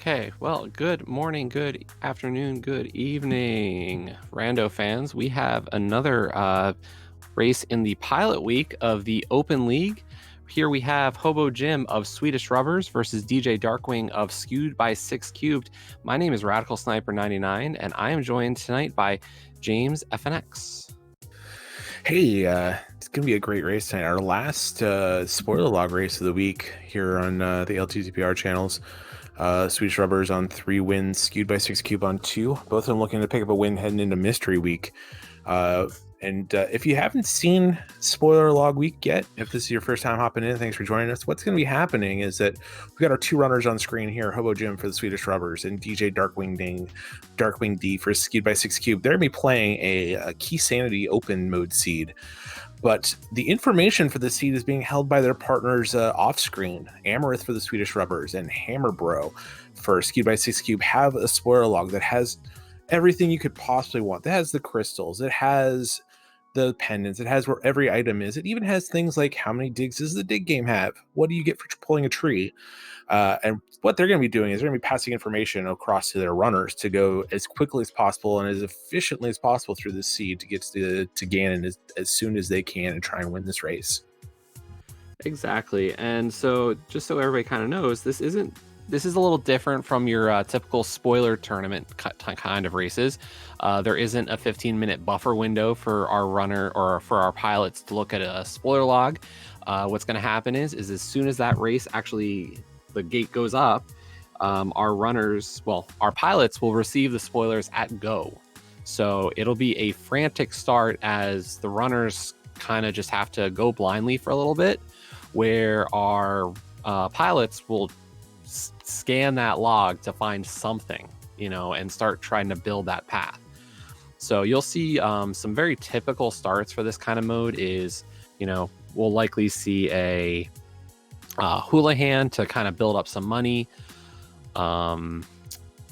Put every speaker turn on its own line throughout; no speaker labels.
Okay, well, good morning, good afternoon, good evening, Rando fans. We have another race in the pilot week of the Open League. Here we have Hobojim of Swedish Rubbers versus DJ Darkwing of Skewed by 6 Cubed. My name is Radical Sniper 99, and I am joined tonight by James FNX.
Hey, it's going to be a great race tonight. Our last spoiler log race of the week here on the ALTTPR channels. Swedish Rubbers on 3 wins, Skewed by 6 Cube on 2. Both of them looking to pick up a win heading into Mystery Week. And if you haven't seen Spoiler Log Week yet, if this is your first time hopping in, thanks for joining us. What's going to be happening is that we've got our 2 runners on screen here, Hobojim for the Swedish Rubbers and DJ DarkwingD for Skewed by 6 Cube. They're going to be playing a Key Sanity open mode seed. But the information for the seed is being held by their partners off screen. Amaranth for the Swedish Rubbers and Hammerbro for Skewed by 6 Cube have a spoiler log that has everything you could possibly want. That has the crystals, it has the pendants, it has where every item is. It even has things like how many digs does the dig game have? What do you get for pulling a tree? And what they're going to be doing is they're going to be passing information across to their runners to go as quickly as possible and as efficiently as possible through the seed to get to Ganon as soon as they can and try and win this race.
Exactly. And so just so everybody kind of knows, this is a little different from your typical spoiler tournament kind of races. There isn't a 15-minute buffer window for our runner or for our pilots to look at a spoiler log. What's going to happen is as soon as that race actually, the gate goes up, our pilots will receive the spoilers at go. So it'll be a frantic start as the runners kind of just have to go blindly for a little bit, where our pilots will scan that log to find something, and start trying to build that path. So you'll see some very typical starts for this kind of mode is, we'll likely see a Houlihan to kind of build up some money,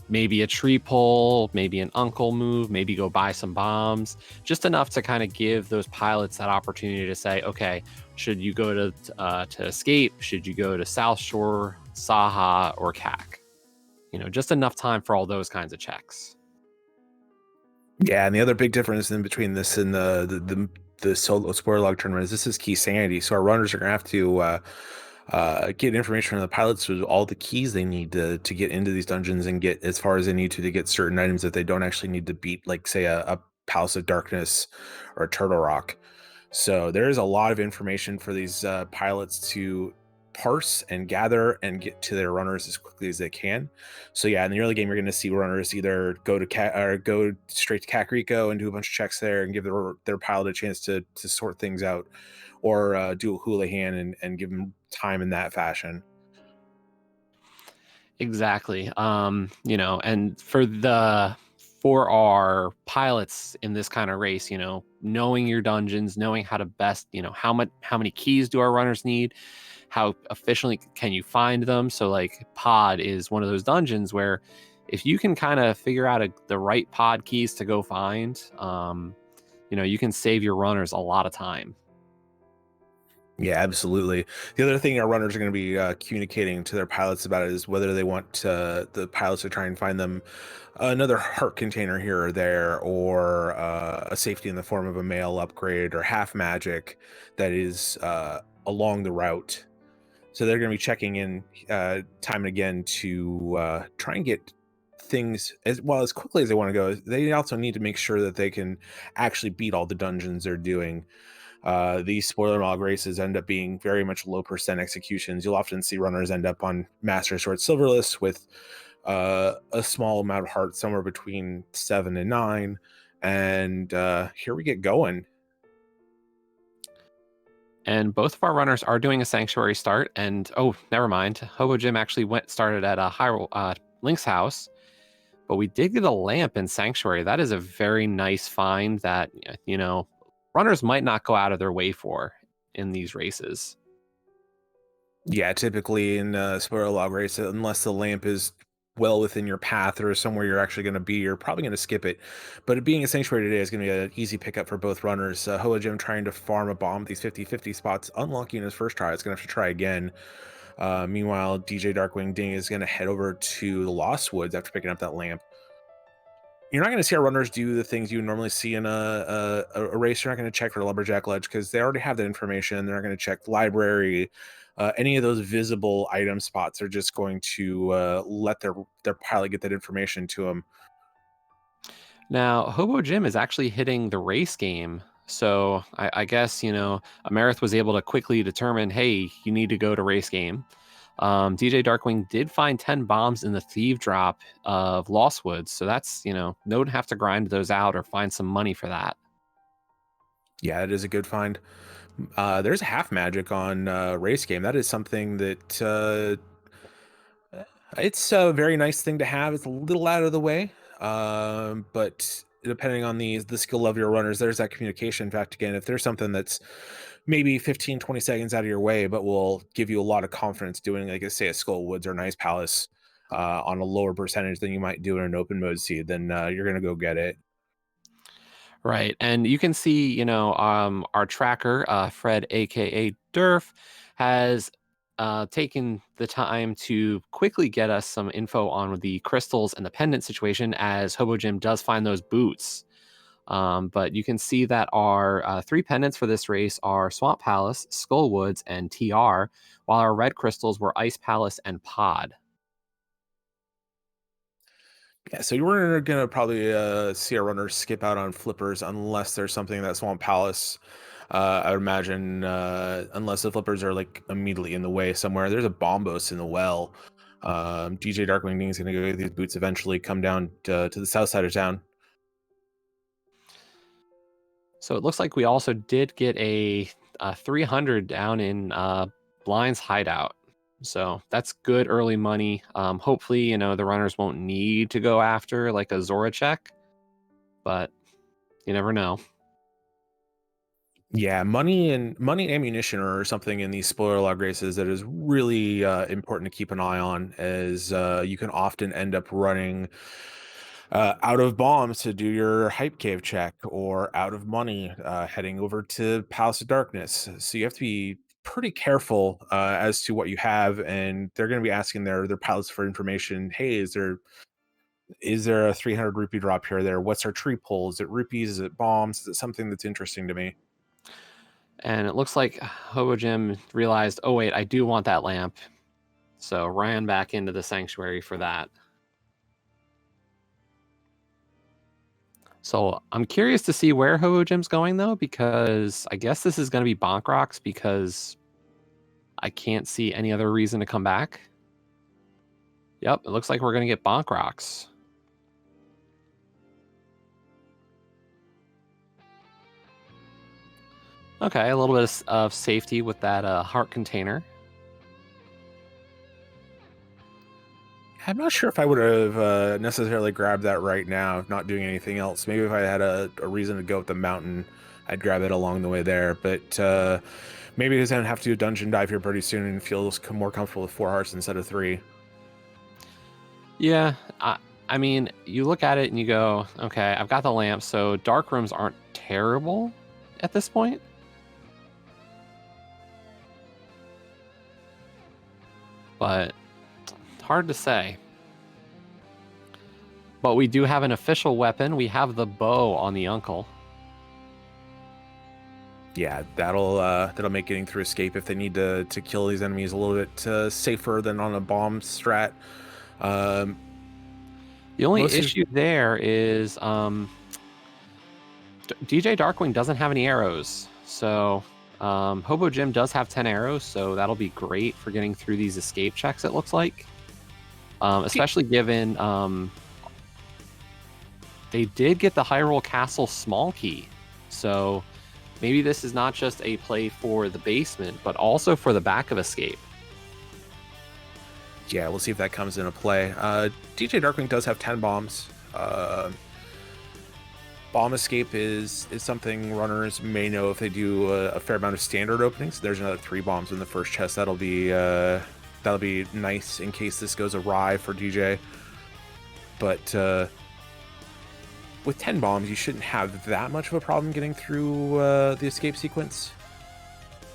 maybe a tree pull, maybe an uncle move, maybe go buy some bombs, just enough to kind of give those pilots that opportunity to say, okay, should you go to Escape? Should you go to South Shore, Saha, or CAC? Just enough time for all those kinds of checks.
Yeah, and the other big difference in between this and the solo spoiler log tournament is this is Key Sanity, so our runners are going to have to get information from the pilots with all the keys they need to get into these dungeons and get as far as they need to get certain items that they don't actually need to beat, like say a Palace of Darkness or a Turtle Rock. So there's a lot of information for these pilots to parse and gather and get to their runners as quickly as they can. So yeah, in the early game, you're going to see runners either go straight to Kakariko and do a bunch of checks there and give their pilot a chance to sort things out, or do a Houlihan and give them time in that fashion.
Exactly. And for our pilots in this kind of race, knowing your dungeons, knowing how to best, how many keys do our runners need, how efficiently can you find them. So like pod is one of those dungeons where if you can kind of figure out the right pod keys to go find, you can save your runners a lot of time.
Yeah, absolutely. The other thing our runners are going to be communicating to their pilots about is whether they want the pilots to try and find them another heart container here or there, or a safety in the form of a mail upgrade or half magic that is along the route. So they're going to be checking in time and again to try and get things as quickly as they want to go. They also need to make sure that they can actually beat all the dungeons they're doing. These spoiler log races end up being very much low % executions. You'll often see runners end up on Master Sword Silverless with a small amount of hearts, somewhere between 7 and 9. And here we get going.
And both of our runners are doing a Sanctuary start. And oh, never mind. Hobojim actually started at a Link's house, but we did get a lamp in Sanctuary. That is a very nice find that runners might not go out of their way for in these races.
Yeah, typically in spoiler log race, unless the lamp is well within your path or somewhere you're actually going to be, you're probably going to skip it. But it being a Sanctuary today is going to be an easy pickup for both runners. Hobojim trying to farm a bomb, these 50-50 spots, unlucky in his first try. It's going to have to try again. Meanwhile, DJ DarkwingD is going to head over to the Lost Woods after picking up that lamp. You're not going to see our runners do the things you would normally see in a race. You're not going to check for the lumberjack ledge because they already have that information. They're not going to check the library. Any of those visible item spots are just going to let their pilot get that information to them.
Now, Hobojim is actually hitting the race game. So I guess, Amerith was able to quickly determine, hey, you need to go to race game. DJ Darkwing did find 10 bombs in the thief drop of Lost Woods. So that's, don't have to grind those out or find some money for that.
Yeah, it is a good find. There's a half magic on race game. That is something that it's a very nice thing to have. It's a little out of the way, but depending on the skill of your runners, there's that communication. In fact, again, if there's something that's maybe 15, 20 seconds out of your way, but will give you a lot of confidence doing, like, say, a Skull Woods or an Ice Palace on a lower percentage than you might do in an open mode seed, then you're going to go get it.
Right. And you can see, our tracker, Fred, aka Durf, has taken the time to quickly get us some info on the crystals and the pendant situation as Hobojim does find those boots. But you can see that our 3 pendants for this race are Swamp Palace, Skull Woods, and TR, while our red crystals were Ice Palace and Pod.
Yeah, so you're gonna probably see our runners skip out on flippers unless there's something that Swamp Palace. I would imagine unless the flippers are like immediately in the way somewhere. There's a Bombos in the well. DJ Darkwing is gonna go get these boots eventually. Come down to the south side of town.
So it looks like we also did get a 300 down in Blind's hideout. So that's good early money. Hopefully, the runners won't need to go after like a Zora check, but you never know.
Yeah, money and ammunition are something in these spoiler log races that is really important to keep an eye on, as you can often end up running out of bombs to do your hype cave check, or out of money heading over to Palace of Darkness. So you have to be pretty careful as to what you have, and they're going to be asking their pilots for information. Hey, is there a 300 rupee drop here or there? What's our tree pull? Is it rupees? Is it bombs? Is it something that's interesting to me?
And it looks like Hobojim realized, oh wait, I do want that lamp. So ran back into the sanctuary for that. So I'm curious to see where Hobojim's going though, because I guess this is going to be Bonk Rocks because I can't see any other reason to come back. Yep, it looks like we're going to get Bonk Rocks. Okay, a little bit of safety with that heart container.
I'm not sure if I would have necessarily grabbed that right now, not doing anything else. Maybe if I had a reason to go up the mountain, I'd grab it along the way there. But maybe because I don't have to do a dungeon dive here pretty soon and feel more comfortable with 4 hearts instead of 3.
Yeah, I mean, you look at it and you go, okay, I've got the lamp, so dark rooms aren't terrible at this point. But hard to say. But we do have an official weapon. We have the bow on the uncle.
Yeah, that'll make getting through escape if they need to kill these enemies a little bit safer than on a bomb strat.
The only issue there is DJ Darkwing doesn't have any arrows. So Hobojim does have 10 arrows, so that'll be great for getting through these escape checks, it looks like. Especially given they did get the Hyrule Castle small key. So maybe this is not just a play for the basement, but also for the back of escape.
Yeah, we'll see if that comes into play. DJ Darkwing does have 10 bombs. Bomb escape is something runners may know if they do a fair amount of standard openings. There's another 3 bombs in the first chest. That'll be nice in case this goes awry for DJ. But with 10 bombs, you shouldn't have that much of a problem getting through the escape sequence.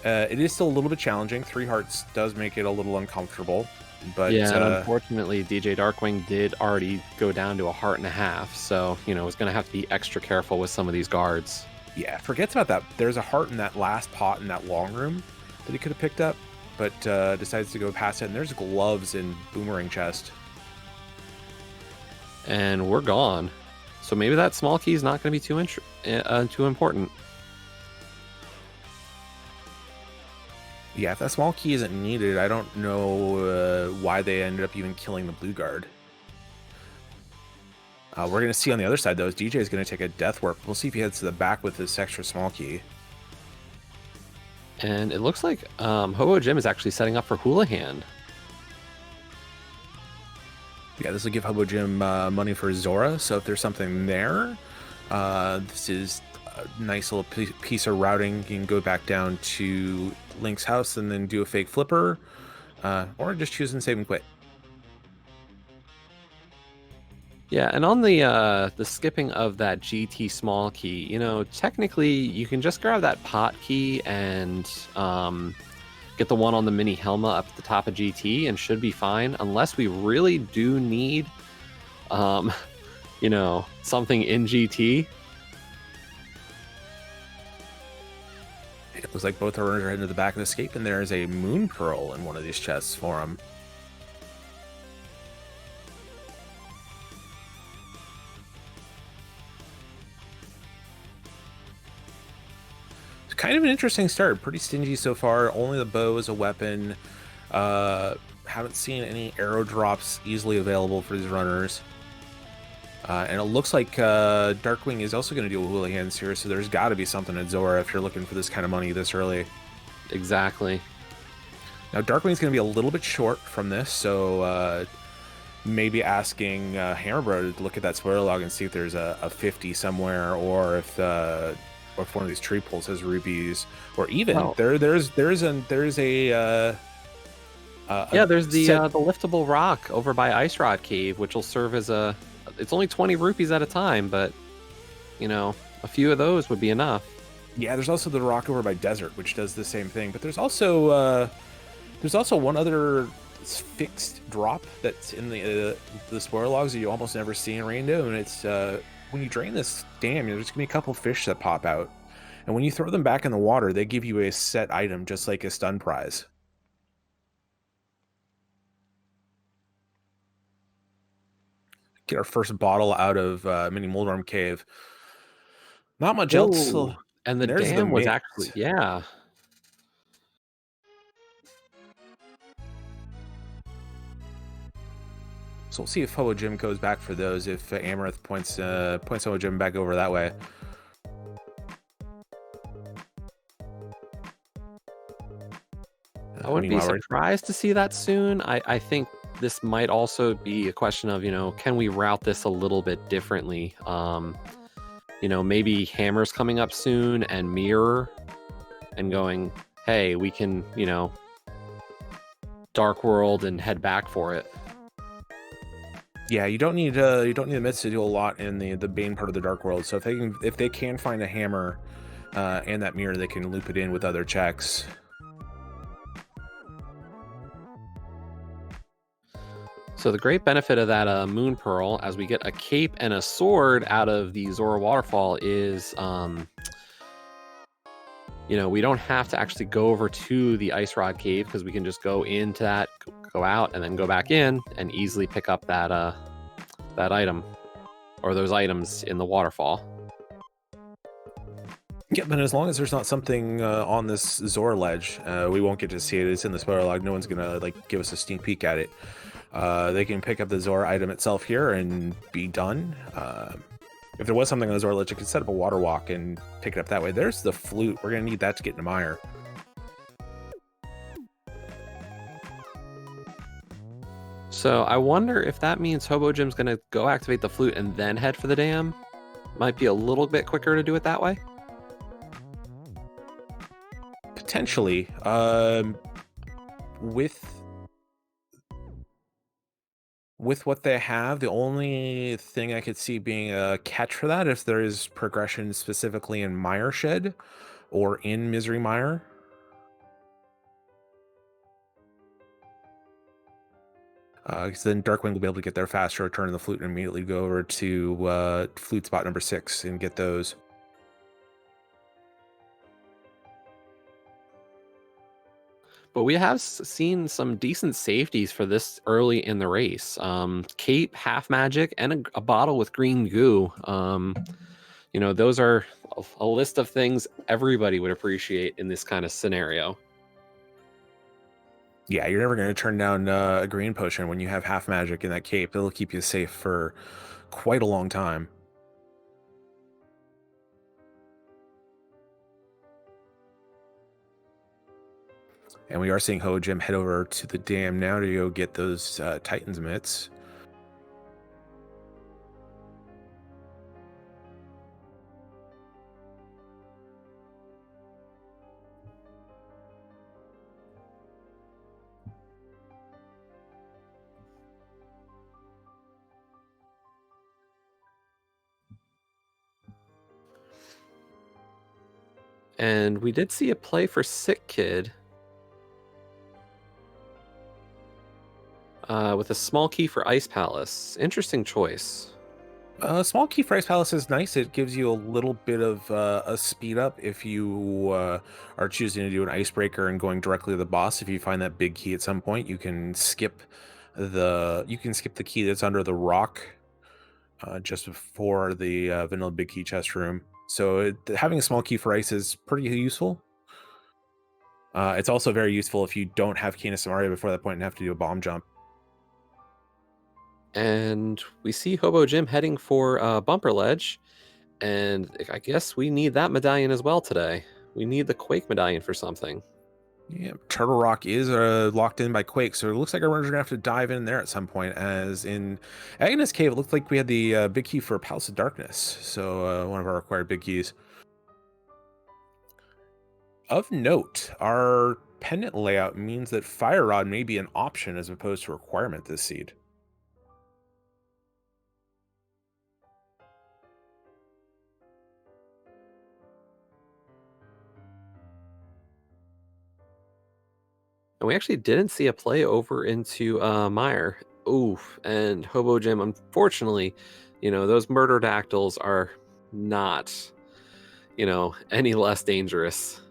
It is still a little bit challenging. 3 hearts does make it a little uncomfortable, but
Yeah, and unfortunately, DJ Darkwing did already go down to 1.5 hearts, so, was going to have to be extra careful with some of these guards.
yeah, forgets about that. There's a heart in that last pot in that long room that he could have picked up, but decides to go past it, and there's gloves in Boomerang chest.
And we're gone. So maybe that small key is not going to be too important.
Yeah, if that small key isn't needed, I don't know why they ended up even killing the blue guard. We're going to see on the other side, though, is DJ is going to take a death warp. We'll see if he heads to the back with this extra small key.
And it looks like Hobojim is actually setting up for Hula Hand.
Yeah, this will give Hobojim money for Zora, so if there's something there, this is a nice little piece of routing. You can go back down to Link's house and then do a fake flipper, or just choose and save and quit.
Yeah, and on the skipping of that GT small key, technically you can just grab that pot key and get the one on the mini Helma up at the top of GT and should be fine, unless we really do need, something in GT.
It looks like both runners are heading to the back of the escape, and there is a Moon Pearl in one of these chests for him. Kind of an interesting start. Pretty stingy so far. Only the bow is a weapon. Haven't seen any arrow drops easily available for these runners. And it looks like Darkwing is also going to deal with Hula Hands here, so there's got to be something at Zora if you're looking for this kind of money this early.
Exactly.
Now, Darkwing's going to be a little bit short from this, so maybe asking Hammerbro to look at that spoiler log and see if there's a 50 somewhere, or if one of these tree pulls has rubies, or even there's the
liftable rock over by Ice Rod Cave, which will serve as it's only 20 rupees at a time, but a few of those would be enough.
Yeah, there's also the rock over by Desert, which does the same thing, but there's also one other fixed drop that's in the spoiler logs that you almost never see in Rainbow, and it's when you drain this dam, there's gonna be a couple fish that pop out, and when you throw them back in the water, they give you a set item, just like a stun prize. Get our first bottle out of Mini Moldworm Cave. Not much else.
And the dam was actually, yeah.
So we'll see if Hobojim goes back for those, if Amarith points Hobojim back over that way.
I wouldn't be surprised to see that soon. I think this might also be a question of, can we route this a little bit differently? Maybe Hammer's coming up soon and Mirror and going, hey, we can, Dark World and head back for it.
Yeah, you don't need the myths to do a lot in the Bane part of the Dark World. So if they can find a hammer and that mirror, they can loop it in with other checks.
So the great benefit of that Moon Pearl, as we get a cape and a sword out of the Zora Waterfall, is we don't have to actually go over to the Ice Rod Cave, because we can just go into that, go out, and then go back in and easily pick up that item, or those items in the waterfall.
Yeah, but as long as there's not something on this Zora ledge, we won't get to see it. It's in the spoiler log. No one's gonna give us a sneak peek at it. They can pick up the Zora item itself here and be done. If there was something on the Zora ledge, you could set up a water walk and pick it up that way. There's the flute. We're gonna need that to get into Mire.
So I wonder if that means Hobojim's going to go activate the flute and then head for the dam. Might be a little bit quicker to do it that way.
Potentially. With what they have, the only thing I could see being a catch for that, if there is progression specifically in Mire Shed or in Misery Mire. Because then Darkwing will be able to get there faster, return the flute, and immediately go over to flute spot number 6 and get those.
But we have seen some decent safeties for this early in the race. Cape, half magic, and a bottle with green goo. Those are a list of things everybody would appreciate in this kind of scenario.
Yeah, you're never going to turn down a green potion when you have half magic in that cape. It'll keep you safe for quite a long time. And we are seeing Hobojim head over to the dam now to go get those Titan's mitts.
And we did see a play for Sick Kid with a small key for Ice Palace. Interesting choice.
Small key for Ice Palace is nice. It gives you a little bit of a speed up if you are choosing to do an icebreaker and going directly to the boss. If you find that big key at some point, you can skip the key that's under the rock just before the vanilla big key chest room. So having a small key for ice is pretty useful. It's also very useful if you don't have Key Samaria before that point and have to do a bomb jump.
And we see Hobojim heading for Bumper Ledge. And I guess we need that medallion as well today. We need the Quake medallion for something.
Yeah, Turtle Rock is locked in by Quake, so it looks like our runners are going to have to dive in there at some point. As in Agnes Cave, it looked like we had the big key for Palace of Darkness, so one of our required big keys. Of note, our pendant layout means that Fire Rod may be an option as opposed to a requirement this seed.
And we actually didn't see a play over into Meyer. Oof. And Hobojim, unfortunately, those murder-dactyls are not, any less dangerous.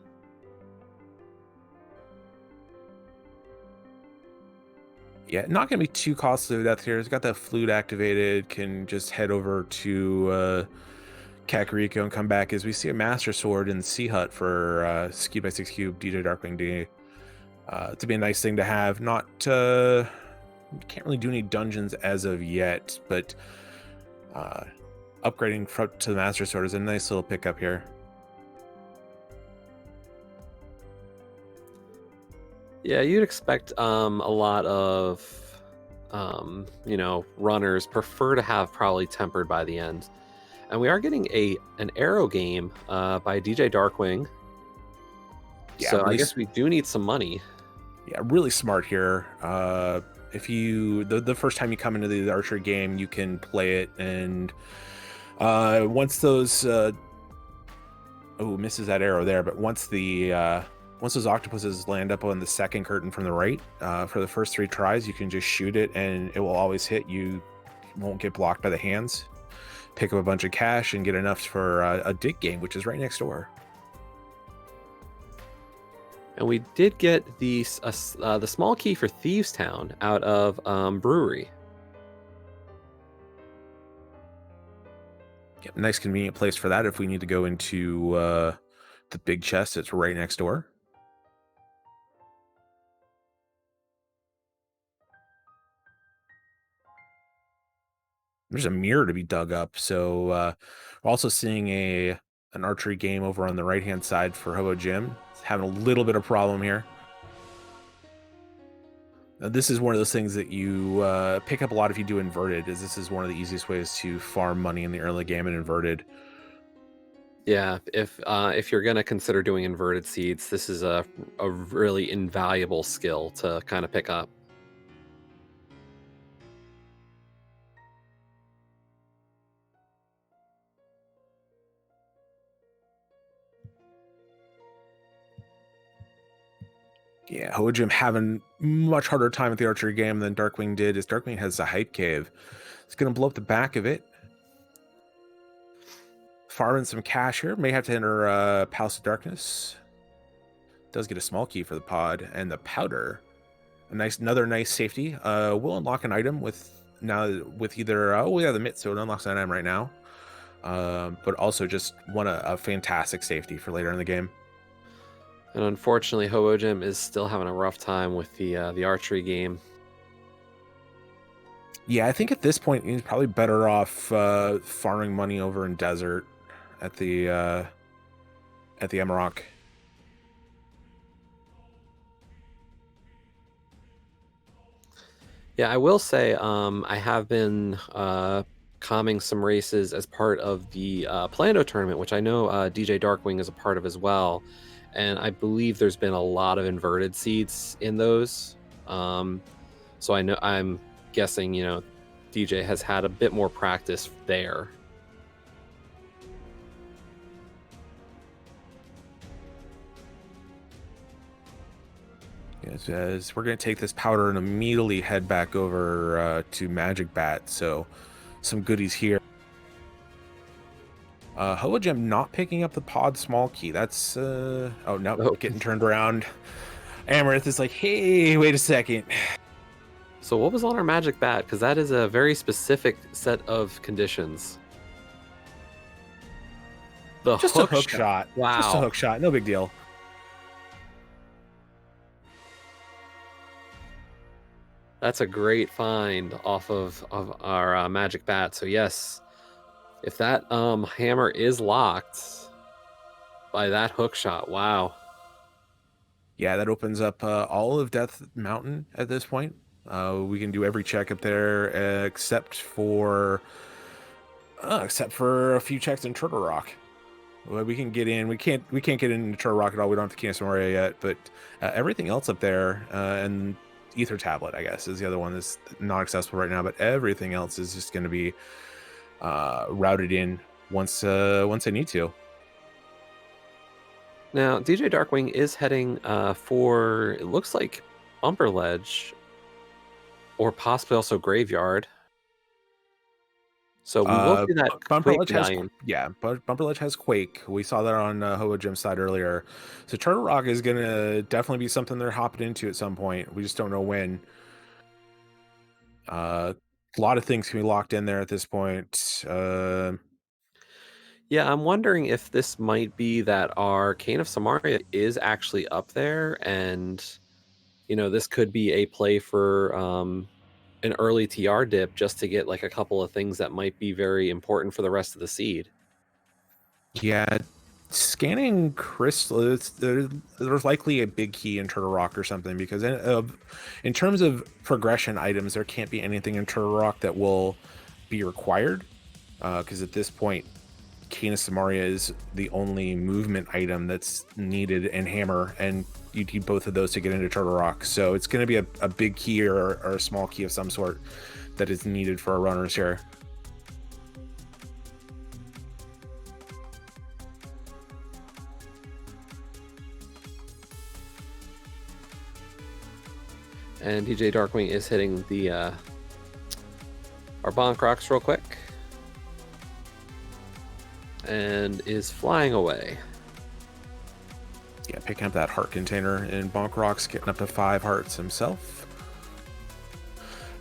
Yeah, not going to be too costly to death here. It's got that flute activated, can just head over to Kakariko and come back as we see a Master Sword in Sea Hut for Skewed by 6 Cube, DJ DarkwingD. To be a nice thing to have. Not can't really do any dungeons as of yet, but upgrading to the Master Sword is a nice little pickup here.
Yeah, you'd expect a lot of runners prefer to have probably Tempered by the end. And we are getting an arrow game by DJ Darkwing. Yeah, so really, I guess we do need some money.
Yeah, really smart here. If you the first time you come into the archery game, you can play it, and once those misses that arrow there, but once those octopuses land up on the second curtain from the right, for the first 3 tries, you can just shoot it and it will always hit. You won't get blocked by the hands. Pick up a bunch of cash and get enough for a dig game, which is right next door.
And we did get the small key for Thieves Town out of Brewery.
Yep, nice convenient place for that if we need to go into the big chest. It's right next door. There's a mirror to be dug up, so we're also seeing an archery game over on the right hand side for Hobojim. Having a little bit of problem here. Now, this is one of those things that you pick up a lot if you do inverted, as this is one of the easiest ways to farm money in the early game in inverted.
Yeah, if you're gonna consider doing inverted seeds, this is a really invaluable skill to kind of pick up.
Yeah, Hobojim having much harder time with the archery game than Darkwing did, as Darkwing has a hype cave. It's going to blow up the back of it. Farming some cash here. May have to enter Palace of Darkness. Does get a small key for the pod and the powder. Another nice safety. We'll unlock an item with either the mitt, so it unlocks an item right now. But also just a fantastic safety for later in the game.
And unfortunately, Hobojim is still having a rough time with the archery game.
Yeah, I think at this point he's probably better off farming money over in desert at the Emerald.
Yeah, I will say I have been calming some races as part of the Plando tournament, which I know DJ Darkwing is a part of as well. And I believe there's been a lot of inverted seeds in those. So I'm guessing, DJ has had a bit more practice there.
As we're going to take this powder and immediately head back over to Magic Bat. So some goodies here. Hobojim not picking up the pod small key. That's getting turned around. Amaranth is like, hey, wait a second.
So what was on our Magic Bat? Because that is a very specific set of conditions.
Just a hook shot.
Wow.
Just a hook shot. No big deal.
That's a great find off of our Magic Bat. So yes, if that hammer is locked by that hook shot, wow.
Yeah, that opens up all of Death Mountain at this point. We can do every check up there except for a few checks in Turtle Rock. Well, we can get in. We can't get into Turtle Rock at all. We don't have the Key of Samaria yet, but everything else up there and Ether Tablet, I guess, is the other one that's not accessible right now. But everything else is just going to be routed in once I need to.
Now, DJ Darkwing is heading for, it looks like, Bumper Ledge, or possibly also Graveyard. So we will see that
Bumper
Quake
Ledge
medallion.
Bumper Ledge has Quake. We saw that on Hobojim's side earlier. So Turtle Rock is going to definitely be something they're hopping into at some point. We just don't know when. A lot of things can be locked in there at this point.
Yeah, I'm wondering if this might be that our Cane of Samaria is actually up there, and this could be a play for an early TR dip just to get like a couple of things that might be very important for the rest of the seed.
Yeah, scanning crystal, there's likely a big key in Turtle Rock or something, because in terms of progression items, there can't be anything in Turtle Rock that will be required, because at this point, Cane of Samaria is the only movement item that's needed in Hammer, and you need both of those to get into Turtle Rock. So it's going to be a big key or a small key of some sort that is needed for our runners here.
And DJ Darkwing is hitting the our Bonk Rocks real quick. And is flying away.
Yeah, picking up that heart container in Bonk Rocks, getting up to 5 hearts himself.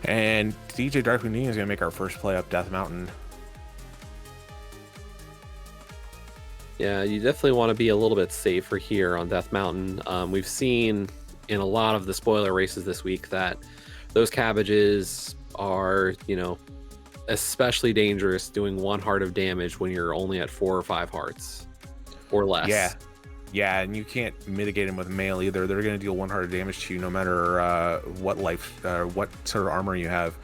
And DJ DarkwingD is going to make our first play up Death Mountain.
Yeah, you definitely want to be a little bit safer here on Death Mountain. We've seen in a lot of the spoiler races this week that those cabbages are, especially dangerous doing 1 heart of damage when you're only at 4 or 5 hearts or less.
Yeah, and you can't mitigate them with mail either. They're going to deal 1 heart of damage to you no matter what sort of armor you have.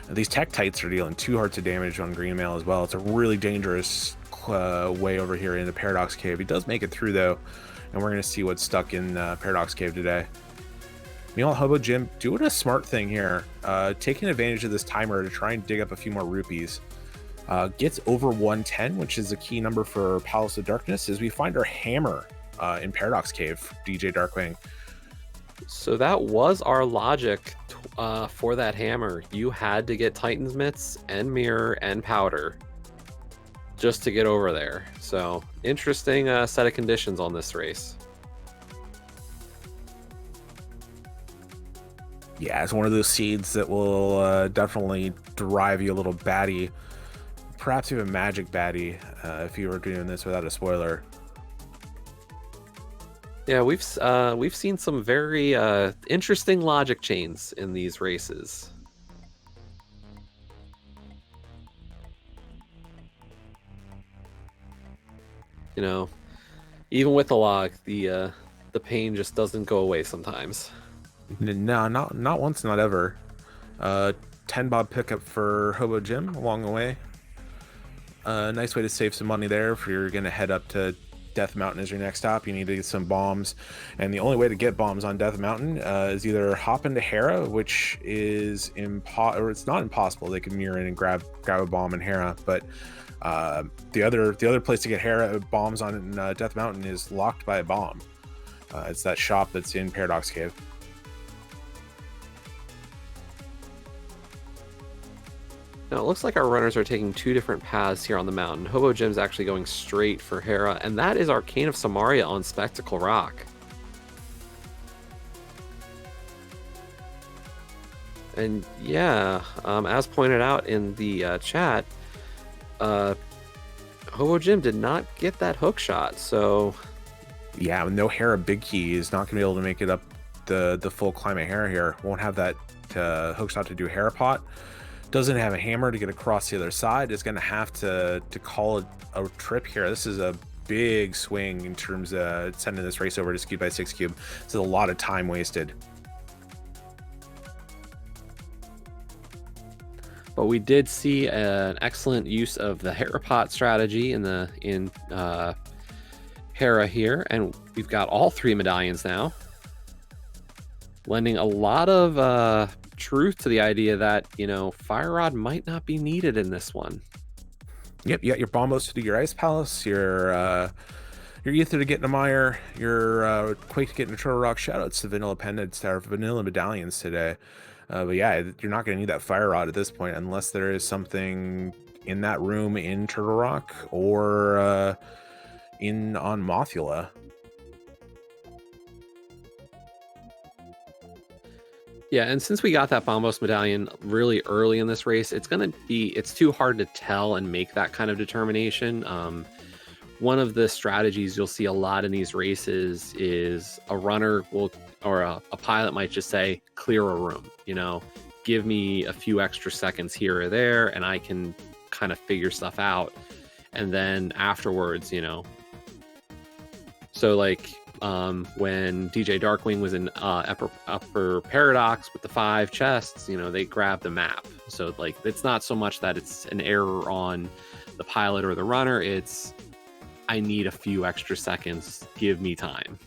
And these Tektites are dealing 2 hearts of damage on green mail as well. It's a really dangerous way over here in the Paradox Cave. He does make it through though, and we're going to see what's stuck in Paradox Cave today. Meanwhile, Hobojim doing a smart thing here, taking advantage of this timer to try and dig up a few more rupees. Gets over 110, which is a key number for Palace of Darkness, as we find our hammer in Paradox Cave, DJ Darkwing.
So that was our logic for that hammer. You had to get Titan's Mitts and Mirror and Powder just to get over there. So interesting set of conditions on this race.
Yeah, it's one of those seeds that will definitely drive you a little batty, perhaps even magic batty, if you were doing this without a spoiler.
Yeah, we've seen some very interesting logic chains in these races. You know, even with the log, the pain just doesn't go away sometimes.
No, not once, not ever. 10 bob pickup for Hobojim along the way. Nice way to save some money there if you're gonna head up to Death Mountain as your next stop. You need to get some bombs, and the only way to get bombs on Death Mountain is either hop into Hera, which is or it's not impossible. They can mirror in and grab a bomb in Hera, but the other place to get Hera bombs on Death Mountain is locked by a bomb. It's that shop that's in Paradox Cave.
Now, it looks like our runners are taking two different paths here on the mountain. Hobojim's actually going straight for Hera, and that is Arcane of Samaria on Spectacle Rock. And yeah, as pointed out in the chat, Hobojim did not get that hook shot, so...
Yeah, no Hera big key is not going to be able to make it up the full climb of Hera here. Won't have that hook shot to do Hera pot. Doesn't have a hammer to get across the other side. It's going to have to call a trip here. This is a big swing in terms of sending this race over to Skewed by 6 Cube. This is a lot of time wasted.
But we did see an excellent use of the Hera pot strategy in Hera here, and we've got all three medallions now, lending a lot of truth to the idea that, you know, Fire Rod might not be needed in this one.
Yep, you got your Bombos to do your Ice Palace, your Ether to get in a Mire, your Quake to get in a Turtle Rock. Shoutouts to Vanilla Pendants, our Vanilla Medallions today. But yeah, you're not going to need that Fire Rod at this point unless there is something in that room in Turtle Rock or on Mothula.
Yeah, and since we got that Bombos medallion really early in this race, it's too hard to tell and make that kind of determination. One of the strategies you'll see a lot in these races is a runner or a pilot might just say, clear a room, you know, give me a few extra seconds here or there, and I can kind of figure stuff out. And then afterwards, you know, so like when DJ Darkwing was in upper Paradox with the 5 chests, you know, they grabbed the map. So like, it's not so much that it's an error on the pilot or the runner, it's I need a few extra seconds, give me time.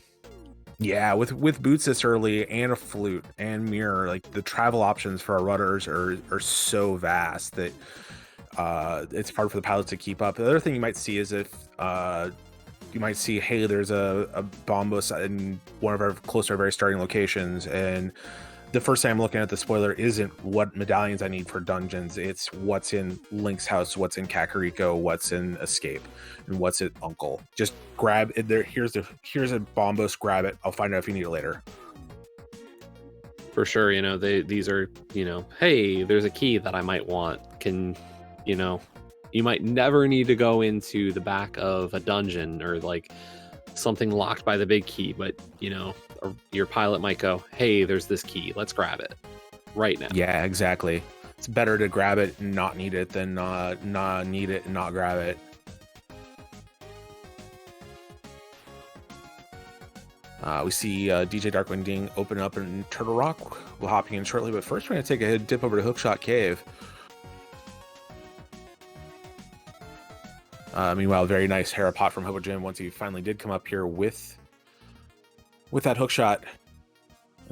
Yeah, with boots this early and a flute and mirror, like the travel options for our runners are so vast that it's hard for the pilots to keep up. The other thing you might see is if you might see, hey, there's a Bombos in one of our close to our very starting locations, and the first time I'm looking at the spoiler isn't what medallions I need for dungeons. It's what's in Link's house, what's in Kakariko, what's in Escape, and what's at Uncle. Just grab it there. Here's a Bombos, grab it. I'll find out if you need it later.
For sure, you know, these are, you know, hey, there's a key that I might want. You know, you might never need to go into the back of a dungeon or like something locked by the big key, but you know, your pilot might go, hey, there's this key, let's grab it right now.
Yeah, exactly. It's better to grab it and not need it than not need it and not grab it. We see DJ DarkwingD open up in Turtle Rock. We'll hop in shortly, but first we're going to take a dip over to Hookshot Cave. Meanwhile, very nice Hera pot from Hobojim once he finally did come up here with that hookshot.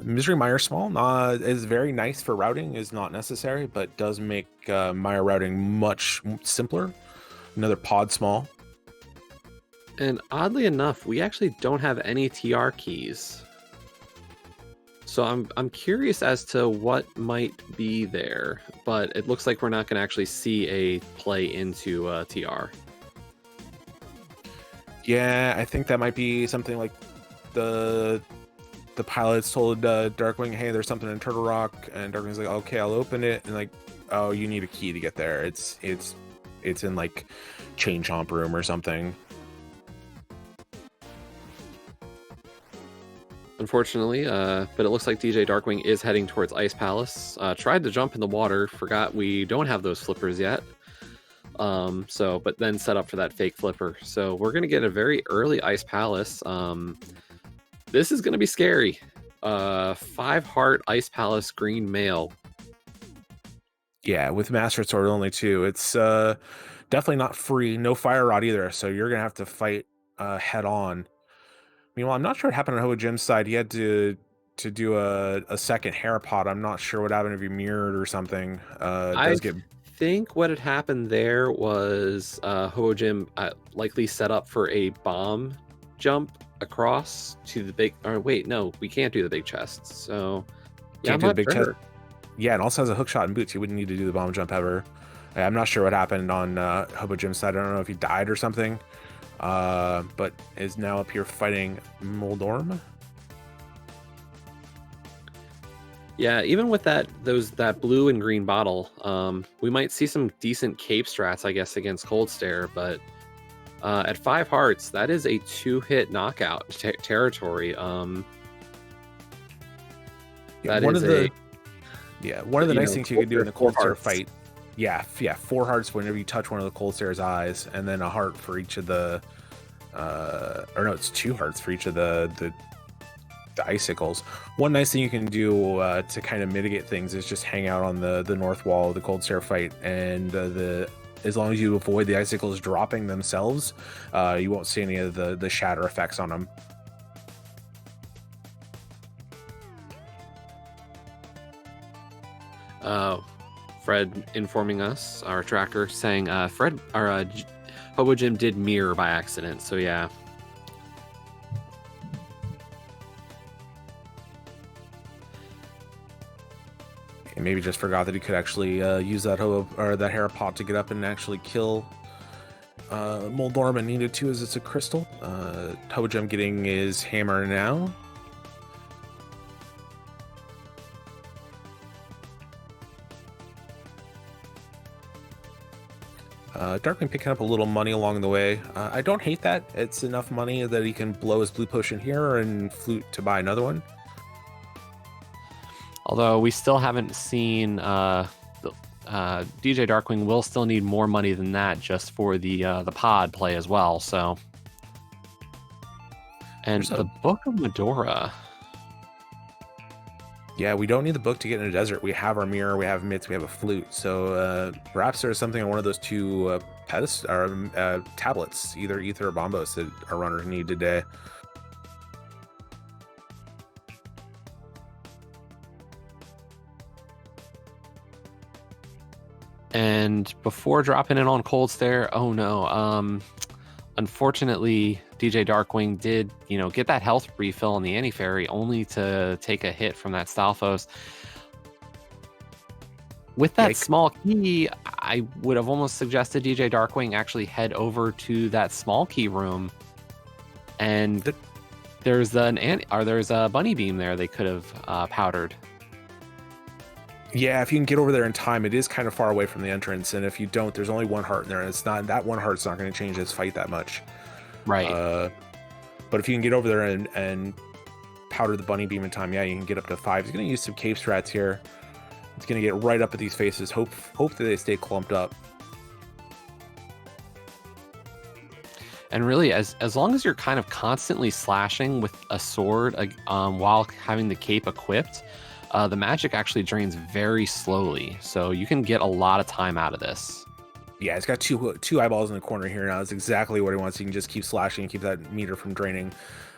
Misery Mire Small is very nice for routing, is not necessary, but does make Mire routing much simpler. Another pod small.
And oddly enough, we actually don't have any TR keys. So I'm curious as to what might be there, but it looks like we're not going to actually see a play into TR.
Yeah, I think that might be something like the pilots told Darkwing, hey, there's something in Turtle Rock, and Darkwing's like, okay, I'll open it, and like, oh, you need a key to get there. It's in like Chain Chomp room or something.
Unfortunately, but it looks like DJ Darkwing is heading towards Ice Palace. Tried to jump in the water, forgot we don't have those flippers yet. But then set up for that fake flipper. So we're gonna get a very early Ice Palace. This is gonna be scary. 5-heart Ice Palace green male.
Yeah, with Master Sword only 2. It's definitely not free. No Fire Rod either, so you're gonna have to fight head on. Meanwhile, I'm not sure what happened on Hobojim's side. He had to do a second hair pot. I'm not sure what happened if he mirrored or something.
I think what had happened there was Hobojim likely set up for a bomb jump across to the big. Or wait, no, we can't do the big chest. So yeah,
can't do the big chest. Yeah, and also has a hook shot and boots. He wouldn't need to do the bomb jump ever. I'm not sure what happened on Hobojim's side. I don't know if he died or something. But is now up here fighting Moldorm.
Yeah, even with that blue and green bottle, we might see some decent cape strats, I guess, against Cold Stare. But at 5 hearts, that is a 2-hit knockout territory.
One of the nice things you can do in the Cold Stare fight. Yeah, 4 hearts whenever you touch one of the Cold Stare's eyes, and then a heart for each of the, or no, it's 2 hearts for each of the icicles. One nice thing you can do to kind of mitigate things is just hang out on the north wall of the Cold Stare fight, and as long as you avoid the icicles dropping themselves, you won't see any of the shatter effects on them.
Fred informing us, our tracker, saying Hobojim did mirror by accident, so yeah.
And maybe just forgot that he could actually use that hair pot to get up and actually kill Moldorm, and needed to as it's a crystal. Hobojim getting his hammer now. Darkwing picking up a little money along the way. I don't hate that. It's enough money that he can blow his blue potion here and flute to buy another one.
Although we still haven't seen DJ Darkwing will still need more money than that just for the pod play as well. So, and the Book of Medora.
Yeah, we don't need the book to get in a desert. We have our mirror, we have mitts, we have a flute. So perhaps there's something on one of those 2 tablets, either Ether or Bombos, that our runners need today.
And before dropping in on Cold Stare, oh no, unfortunately, DJ Darkwing did, get that health refill on the anti-fairy, only to take a hit from that Stalfos. With that small key, I would have almost suggested DJ Darkwing actually head over to that small key room, and there's a bunny beam there they could have powdered.
Yeah, if you can get over there in time, it is kind of far away from the entrance, and if you don't, there's only 1 heart in there, and that 1 heart's not going to change this fight that much.
Right.
But if you can get over there and powder the bunny beam in time, yeah, you can get up to 5. He's going to use some cape strats here. He's going to get right up at these faces. Hope that they stay clumped up.
And really, as long as you're kind of constantly slashing with a sword while having the cape equipped, the magic actually drains very slowly. So you can get a lot of time out of this.
Yeah, it's got two eyeballs in the corner here now. That's exactly what he wants. You can just keep slashing and keep that meter from draining.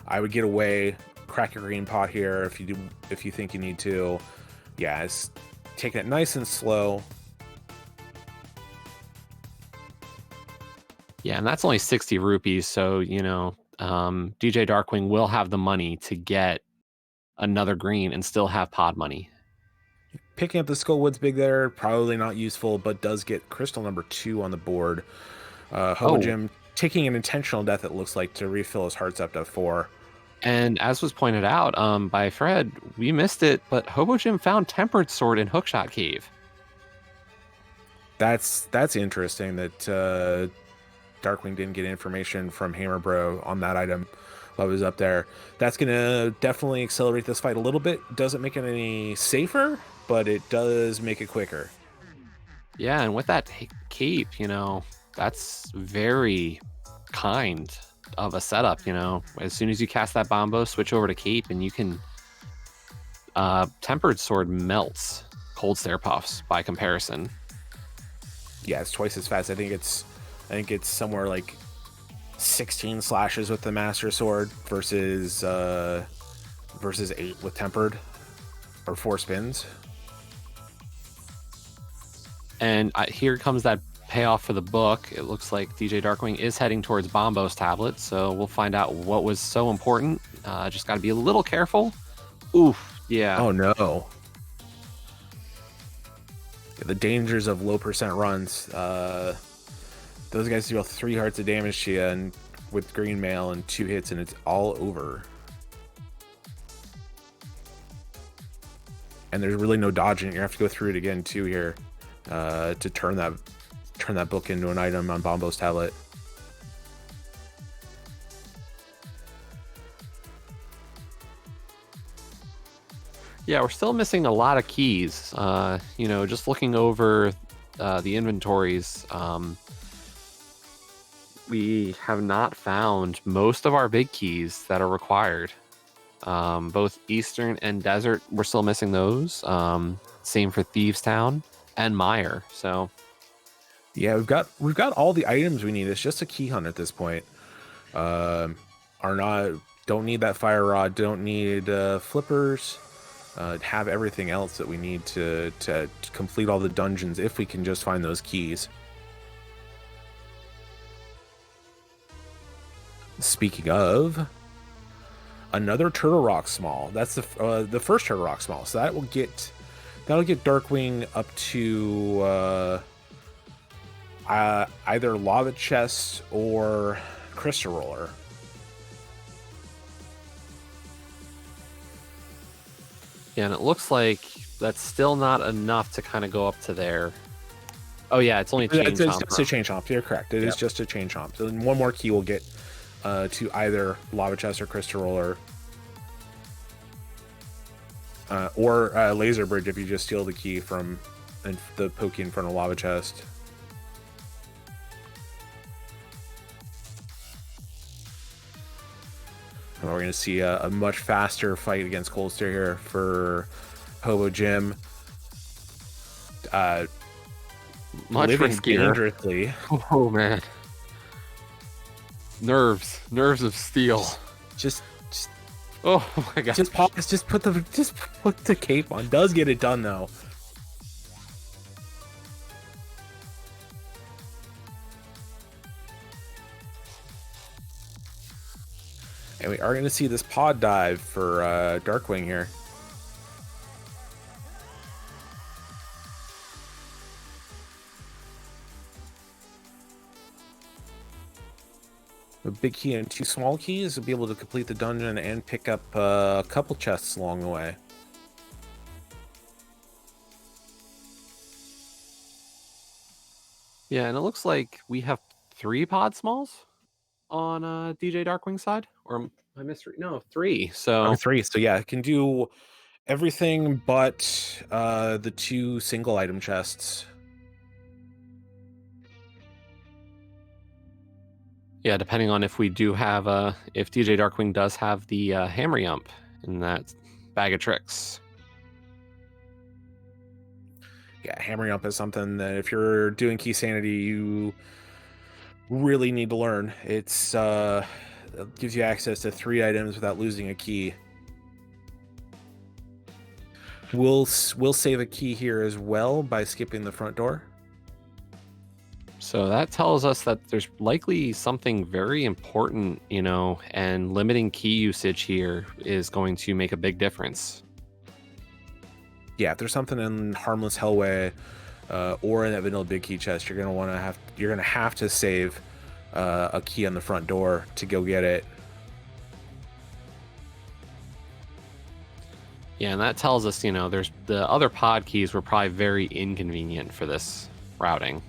I would get away, crack your green pot here if you think you need to. Yeah, it's taking it nice and slow.
Yeah, and that's only 60 rupees. So, DJ Darkwing will have the money to get another green and still have pod money.
Picking up the Skullwood's big there, probably not useful, but does get crystal number 2 on the board. Hobojim taking an intentional death, it looks like, to refill his hearts up to 4.
And as was pointed out by Fred, we missed it, but Hobojim found Tempered Sword in Hookshot Cave.
That's interesting that Darkwing didn't get information from Hammer Bro on that item while it was up there. That's going to definitely accelerate this fight a little bit. Doesn't make it any safer, but it does make it quicker.
Yeah, and with that cape, you know, that's very kind of a setup, you know. As soon as you cast that Bombo, switch over to cape, and you can... Tempered Sword melts Cold Stare Puffs by comparison.
Yeah, it's twice as fast. I think it's somewhere like 16 slashes with the Master Sword versus 8 with Tempered, or 4 spins.
And here comes that payoff for the book. It looks like DJ Darkwing is heading towards Bombo's tablet, so we'll find out what was so important. Just got to be a little careful. Oof, yeah.
Oh no. The dangers of low percent runs. Those guys deal 3 hearts of damage to you, and with green mail and 2 hits, and it's all over. And there's really no dodging. You have to go through it again too here to turn that book into an item on Bombo's tablet.
Yeah, we're still missing a lot of keys. You know, just looking over the inventories, we have not found most of our big keys that are required. Both Eastern and Desert, we're still missing those. Same for Thieves Town and Mire. So
yeah, we've got all the items we need. It's just a key hunt at this point. Don't need that fire rod. Don't need flippers. Have everything else that we need to complete all the dungeons if we can just find those keys. Speaking of, another Turtle Rock Small. That's the first Turtle Rock Small. So that'll get Darkwing up to either Lava Chest or Crystal Roller.
yeah, and it looks like that's still not enough to kind of go up to there. Oh yeah, it's only Chain Chomp.
It's a Chain Chomp. You're correct. It is just a Chain Chomp. So then one more key will get to either Lava Chest or Crystal Roller. Or Laser Bridge if you just steal the key from the Pokey in front of Lava Chest. And we're going to see a much faster fight against Cold Stare here for Hobojim.
Much
living
riskier.
Dangerously.
Oh man. Nerves of steel.
Just
oh my god.
Just put the cape on. Does get it done though. And we are going to see this pod dive for Darkwing here. A big key and 2 small keys to be able to complete the dungeon and pick up a couple chests along the way.
Yeah, and it looks like we have 3 pod smalls on DJ Darkwing's side, or I missed 3. No, 3. So
3. So yeah, it can do everything but the 2 single item chests.
yeah, depending on if we do have if DJ Darkwing does have the Hammer Yump in that bag of tricks.
Yeah, hammering up is something that if you're doing Key Sanity, you really need to learn. It gives you access to 3 items without losing a key. We'll save a key here as well by skipping the front door.
So that tells us that there's likely something very important, and limiting key usage here is going to make a big difference.
Yeah, if there's something in Harmless Hellway or in that vanilla big key chest, you're gonna have to save a key on the front door to go get it.
Yeah, and that tells us, there's the other pod keys were probably very inconvenient for this routing.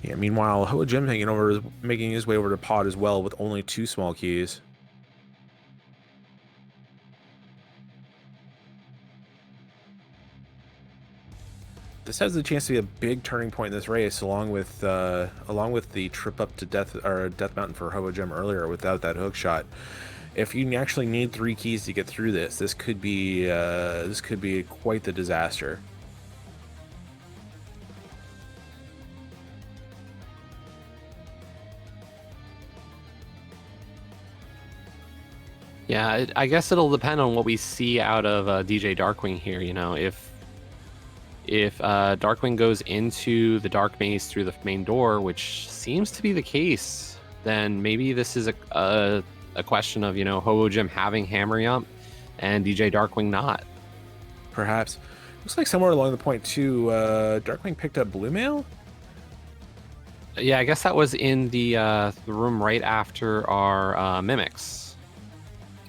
Yeah. Meanwhile, Hobojim making his way over to pod as well with only 2 small keys. This has the chance to be a big turning point in this race, along with the trip up to Death Mountain for Hobojim earlier without that hook shot. If you actually need 3 keys to get through this could be quite the disaster.
Yeah, I guess it'll depend on what we see out of DJ Darkwing here. If Darkwing goes into the dark maze through the main door, which seems to be the case, then maybe this is a question of Hobojim having Hammer Yump and DJ Darkwing not.
Perhaps. Looks like somewhere along the point too, Darkwing picked up Blue Mail.
Yeah, I guess that was in the room right after our mimics.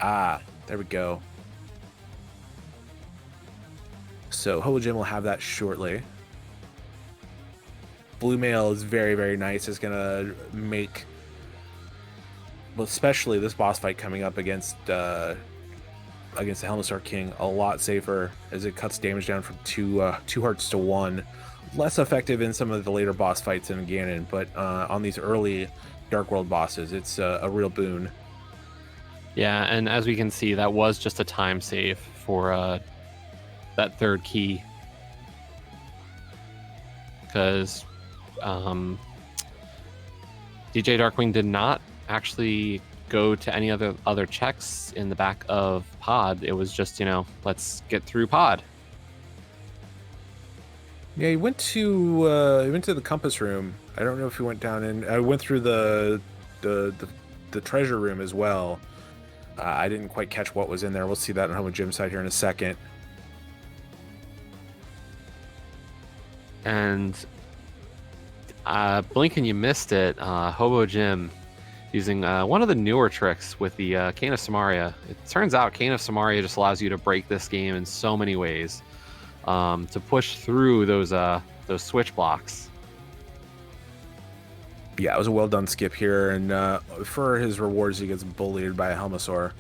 Ah, there we go. So Hobojim will have that shortly. Blue Mail is very, very nice. It's gonna make, well, especially this boss fight coming up against the Helmstar King, a lot safer as it cuts damage down from 2 hearts to 1. Less effective in some of the later boss fights in Ganon, but on these early Dark World bosses, it's a real boon.
Yeah, and as we can see, that was just a time save for that 3rd key. Because DJ Darkwing did not actually go to any other checks in the back of pod. It was just, let's get through pod.
Yeah, he went to the compass room. I don't know if he went down and I went through the treasure room as well. I didn't quite catch what was in there. We'll see that on Hobojim's side here in a second.
And blink and you missed it. Hobojim using one of the newer tricks with the Cane of Samaria. It turns out Cane of Samaria just allows you to break this game in so many ways, to push through those switch blocks.
Yeah, it was a well done skip here, and for his rewards, he gets bullied by a Helmosaur.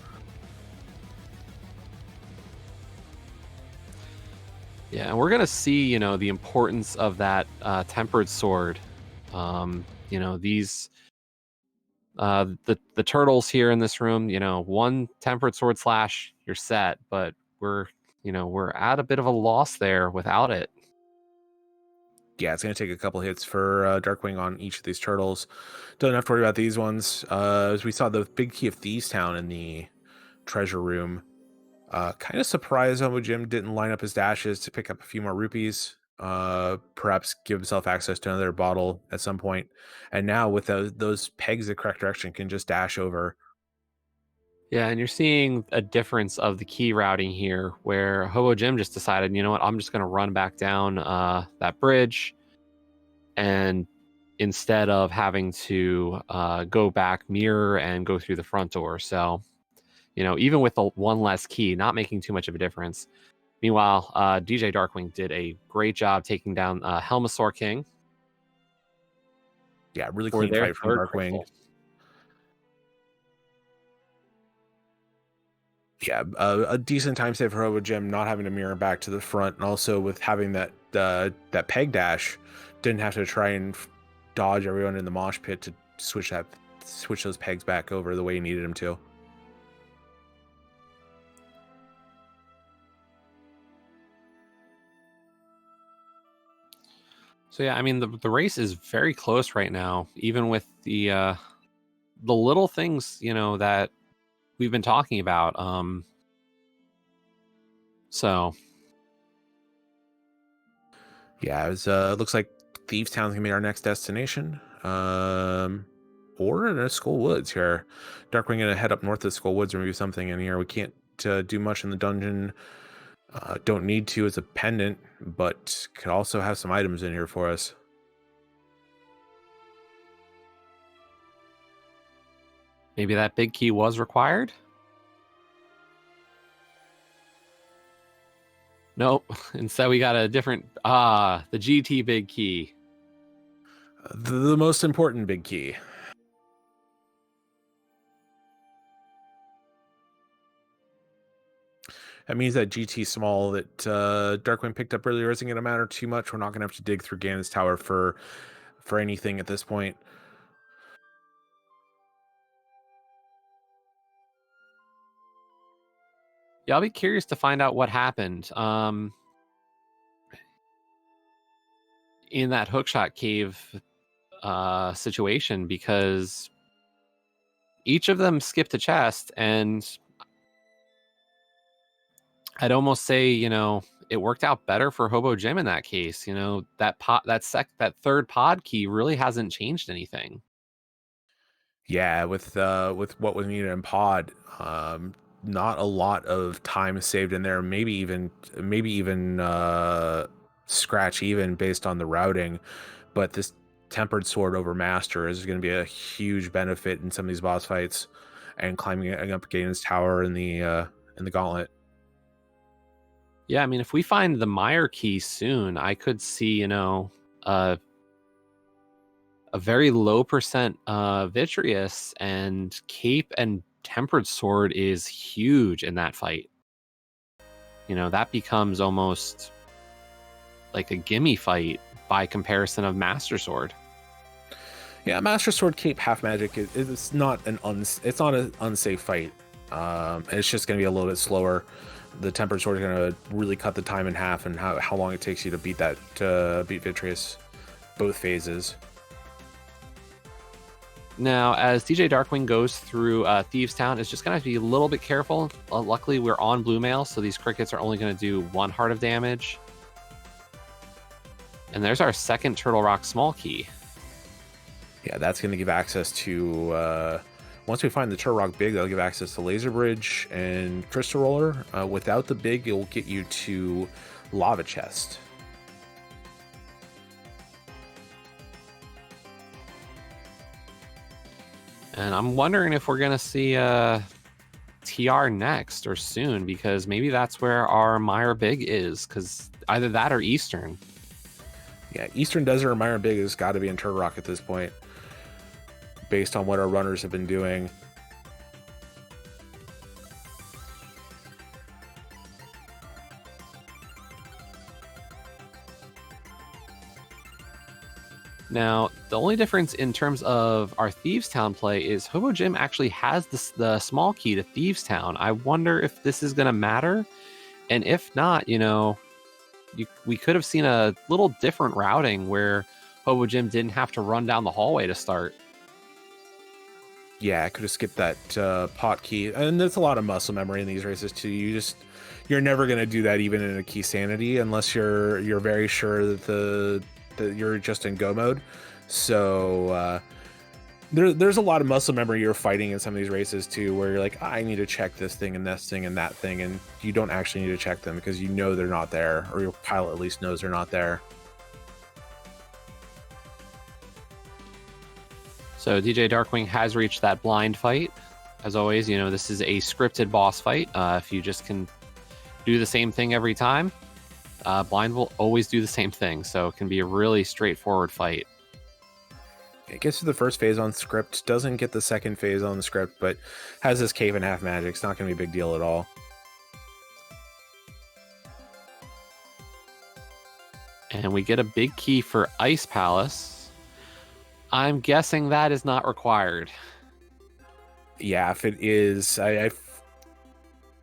Yeah, and we're gonna see, the importance of that tempered sword. These the turtles here in this room. 1 tempered sword slash, you're set. But we're at a bit of a loss there without it.
Yeah, it's going to take a couple hits for Darkwing on each of these turtles. Don't have to worry about these ones. As we saw the big key of Thieves Town in the treasure room. Kind of surprised Hobojim didn't line up his dashes to pick up a few more rupees. Perhaps give himself access to another bottle at some point. And now with those pegs the correct direction, can just dash over.
Yeah, and you're seeing a difference of the key routing here, where Hobojim just decided, you know what, I'm just going to run back down that bridge, and instead of having to go back, mirror, and go through the front door. So, even with the 1 less key, not making too much of a difference. Meanwhile, DJ Darkwing did a great job taking down Helmosaur King.
Yeah, really clean fight from Darkwing.
Crystal.
Yeah, a decent time save for Hobojim, not having to mirror back to the front, and also with having that peg dash, didn't have to try and dodge everyone in the mosh pit to switch those pegs back over the way he needed him to.
So yeah, I mean the race is very close right now, even with the little things that we've been talking about. So
yeah, it looks like Thieves Town's gonna be our next destination. Or in Skull Woods here. Darkwing gonna head up north to Skull Woods or maybe something in here. We can't do much in the dungeon. Don't need to as a pendant, but could also have some items in here for us.
Maybe that big key was required? Nope. Instead, we got a different... the GT big key.
The most important big key. That means that GT small that Darkwing picked up earlier isn't going to matter too much. We're not going to have to dig through Ganon's Tower for anything at this point.
Yeah, I'll be curious to find out what happened in that hookshot cave situation, because each of them skipped a chest, and I'd almost say, it worked out better for Hobojim in that case. That third pod key really hasn't changed anything.
Yeah, with what was needed in pod, not a lot of time saved in there. Maybe even scratch even based on the routing. But this tempered sword over master is going to be a huge benefit in some of these boss fights, and climbing up Ganon's Tower in the gauntlet.
Yeah, I mean, if we find the Meyer key soon, I could see, a very low percent Vitreous, and Cape and Tempered Sword is huge in that fight. That becomes almost like a gimme fight by comparison of Master Sword.
Yeah, Master Sword Cape half magic it's not an unsafe fight. It's just going to be a little bit slower. The Tempered Sword is going to really cut the time in half, and how long it takes you to beat beat Vitreous both phases.
Now, as DJ Darkwing goes through Thieves Town, it's just going to have to be a little bit careful. Luckily, we're on Blue Mail, so these crickets are only going to do 1 heart of damage. And there's our second Turtle Rock small key.
Yeah, that's going to give access to... once we find the Turtle Rock big, that'll give access to Laser Bridge and Crystal Roller. Without the big, it will get you to Lava Chest.
And I'm wondering if we're going to see TR next or soon, because maybe that's where our Meyer Big is, because either that or Eastern.
Yeah, Eastern Desert or Meyer Big has got to be in Turtle Rock at this point, based on what our runners have been doing.
Now, the only difference in terms of our Thieves Town play is Hobojim actually has the small key to Thieves Town. I wonder if this is going to matter. And if not, we could have seen a little different routing where Hobojim didn't have to run down the hallway to start.
Yeah, I could have skipped that pot key. And there's a lot of muscle memory in these races too. You're never going to do that even in a key sanity unless you're very sure that you're just in go mode. So there's a lot of muscle memory you're fighting in some of these races too, where you're like, I need to check this thing and this thing and that thing, and you don't actually need to check them because you know they're not there, or your pilot at least knows they're not there.
So DJ Darkwing has reached that blind fight. As always, this is a scripted boss fight. If you just can do the same thing every time, blind will always do the same thing, so it can be a really straightforward fight.
It gets to the first phase on script, doesn't get the second phase on the script, but has this cave and half magic. It's not going to be a big deal at all.
And we get a big key for Ice Palace. I'm guessing that is not required.
Yeah, if it is,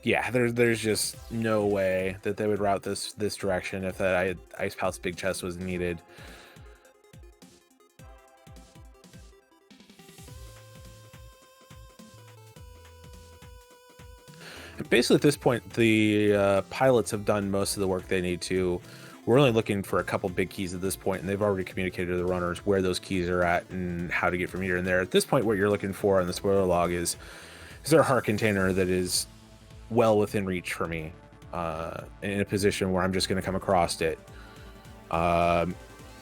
there's just no way that they would route this direction if that Ice Palace big chest was needed. Basically, at this point, the pilots have done most of the work they need to. we're only looking for a couple big keys at this point, and they've already communicated to the runners where those keys are at and how to get from here and there. At this point, what you're looking for on the spoiler log is there a heart container that is well within reach for me, in a position where I'm just going to come across it?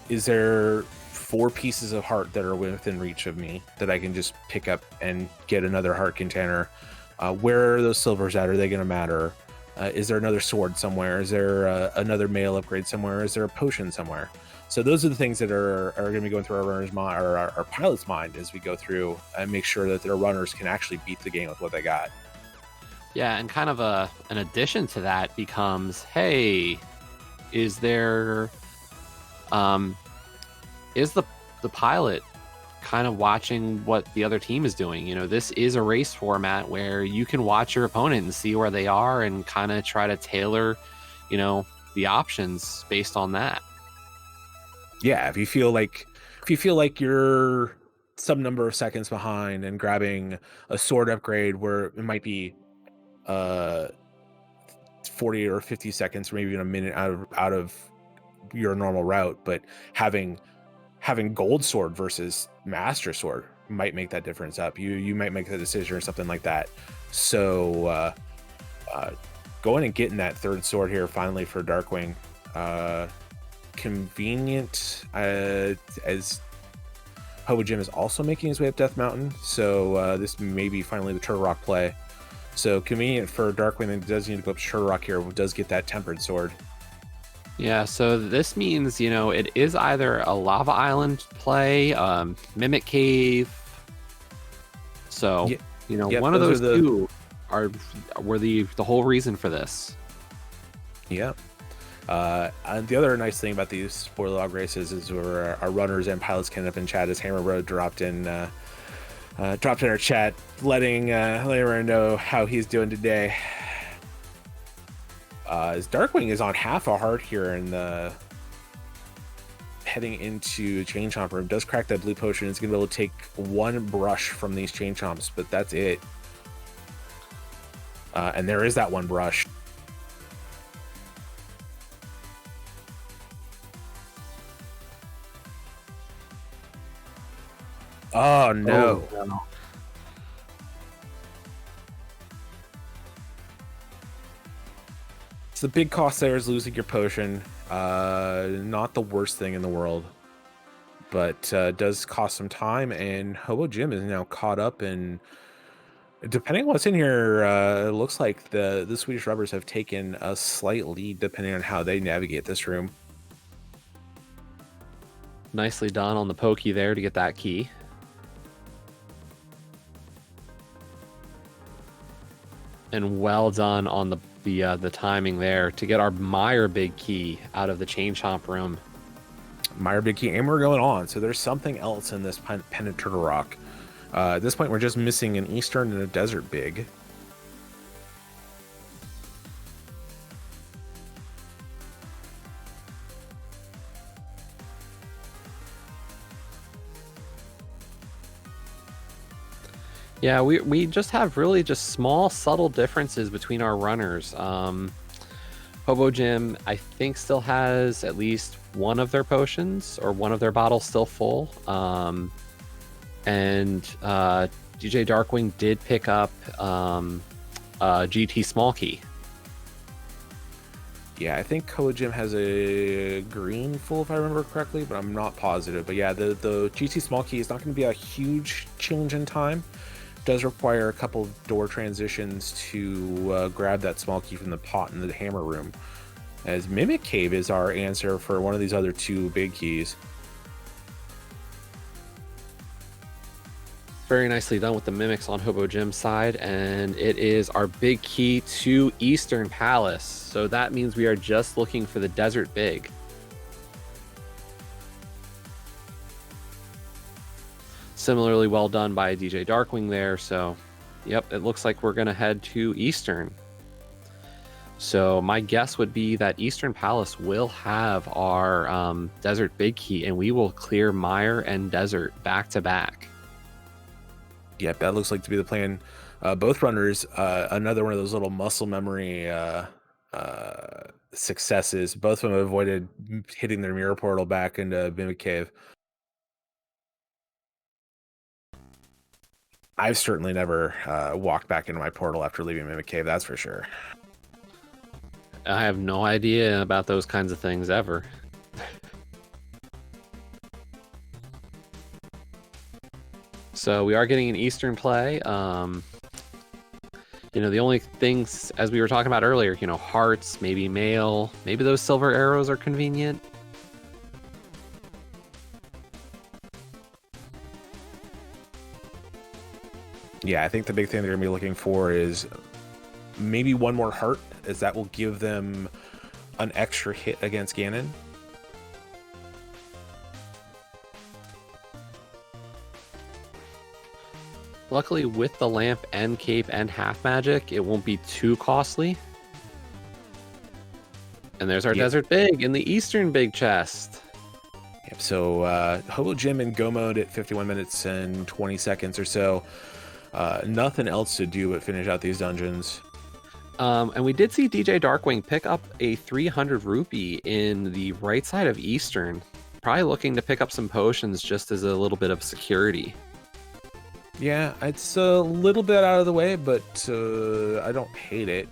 Is there 4 pieces of heart that are within reach of me that I can just pick up and get another heart container? Where are those silvers at? Are they going to matter? Is there another sword somewhere? Is there another mail upgrade somewhere? Is there a potion somewhere? So those are the things that are going to be going through our runner's mind, or our pilot's mind, as we go through and make sure that their runners can actually beat the game with what they got.
Yeah, and kind of an addition to that becomes, hey, is there is the pilot kind of watching what the other team is doing? You know, this is a race format where you can watch your opponent and see where they are and kind of try to tailor, you know, the options based on that.
Yeah, if you feel like you're some number of seconds behind and grabbing a sword upgrade where it might be 40 or 50 seconds or maybe even a minute out of your normal route, but having gold sword versus master sword might make that difference up. You might make the decision or something like that. So going and getting that third sword here finally for Darkwing, convenient, as Hobojim is also making his way up Death Mountain, so this may be finally the Turtle Rock play. So convenient for Darkwing that does need to go up to Turtle Rock here, who does get that tempered sword.
Yeah, so this means, you know, it is either a lava island play, mimic cave. So, you know, one of those two were the whole reason for this.
Yeah. And the other nice thing about these spoiler log races is where our runners and pilots can end up in chat, as Hammer Bro dropped in our chat, letting everyone know how he's doing today. As Darkwing is on half a heart here in the heading into Chain Chomp room, does crack that blue potion. It's gonna be able to take 1 brush from these Chain Chomps, but that's it. And there is that 1 brush. Oh no.
Oh, no.
So the big cost there is losing your potion. Not the worst thing in the world, but does cost some time, and Hobojim is now caught up, and depending on what's in here, it looks like the Swedish rubbers have taken a slight lead depending on how they navigate this room.
Nicely done on the pokey there to get that key. And well done on the timing there to get our Meyer big key out of the Chain Chomp room.
Meyer big key, and we're going on. So there's something else in this Pendant Turtle Rock. At this point, we're just missing an Eastern and a Desert big.
Yeah, we just have really just small, subtle differences between our runners. Hobojim, I think, still has at least one of their potions or one of their bottles still full. And DJ Darkwing did pick up GT Small Key.
Yeah, I think Hobojim has a green full, if I remember correctly, but I'm not positive. But yeah, the GT Small Key is not going to be a huge change in time. Does require a couple of door transitions to grab that small key from the pot in the hammer room, as Mimic Cave is our answer for one of these other 2 big keys.
Very nicely done with the mimics on Hobojim's side, and it is our big key to Eastern Palace. So that means we are just looking for the Desert Big. Similarly well done by DJ Darkwing there. So, yep, it looks like we're going to head to Eastern. So my guess would be that Eastern Palace will have our Desert Big Key, and we will clear Meyer and Desert back to back.
Yep, that looks like to be the plan. Both runners, another one of those little muscle memory successes. Both of them avoided hitting their mirror portal back into Mimic Cave. I've certainly never walked back into my portal after leaving Mimic Cave, that's for sure.
I have no idea about those kinds of things ever. So we are getting an Eastern play. You know, the only things, as we were talking about earlier, you know, hearts, maybe mail, maybe those silver arrows are convenient.
Yeah, I think the big thing they're going to be looking for is maybe one more heart, as that will give them an extra hit against Ganon.
Luckily, with the lamp and cape and half magic, it won't be too costly. And there's our Desert Big in the Eastern Big chest.
Yep, so Hobojim in Go mode at 51 minutes and 20 seconds or so. Nothing else to do but finish out these dungeons.
And we did see DJ Darkwing pick up a 300 rupee in the right side of Eastern. Probably looking to pick up some potions just as a little bit of security.
Yeah, it's a little bit out of the way, but I don't hate it.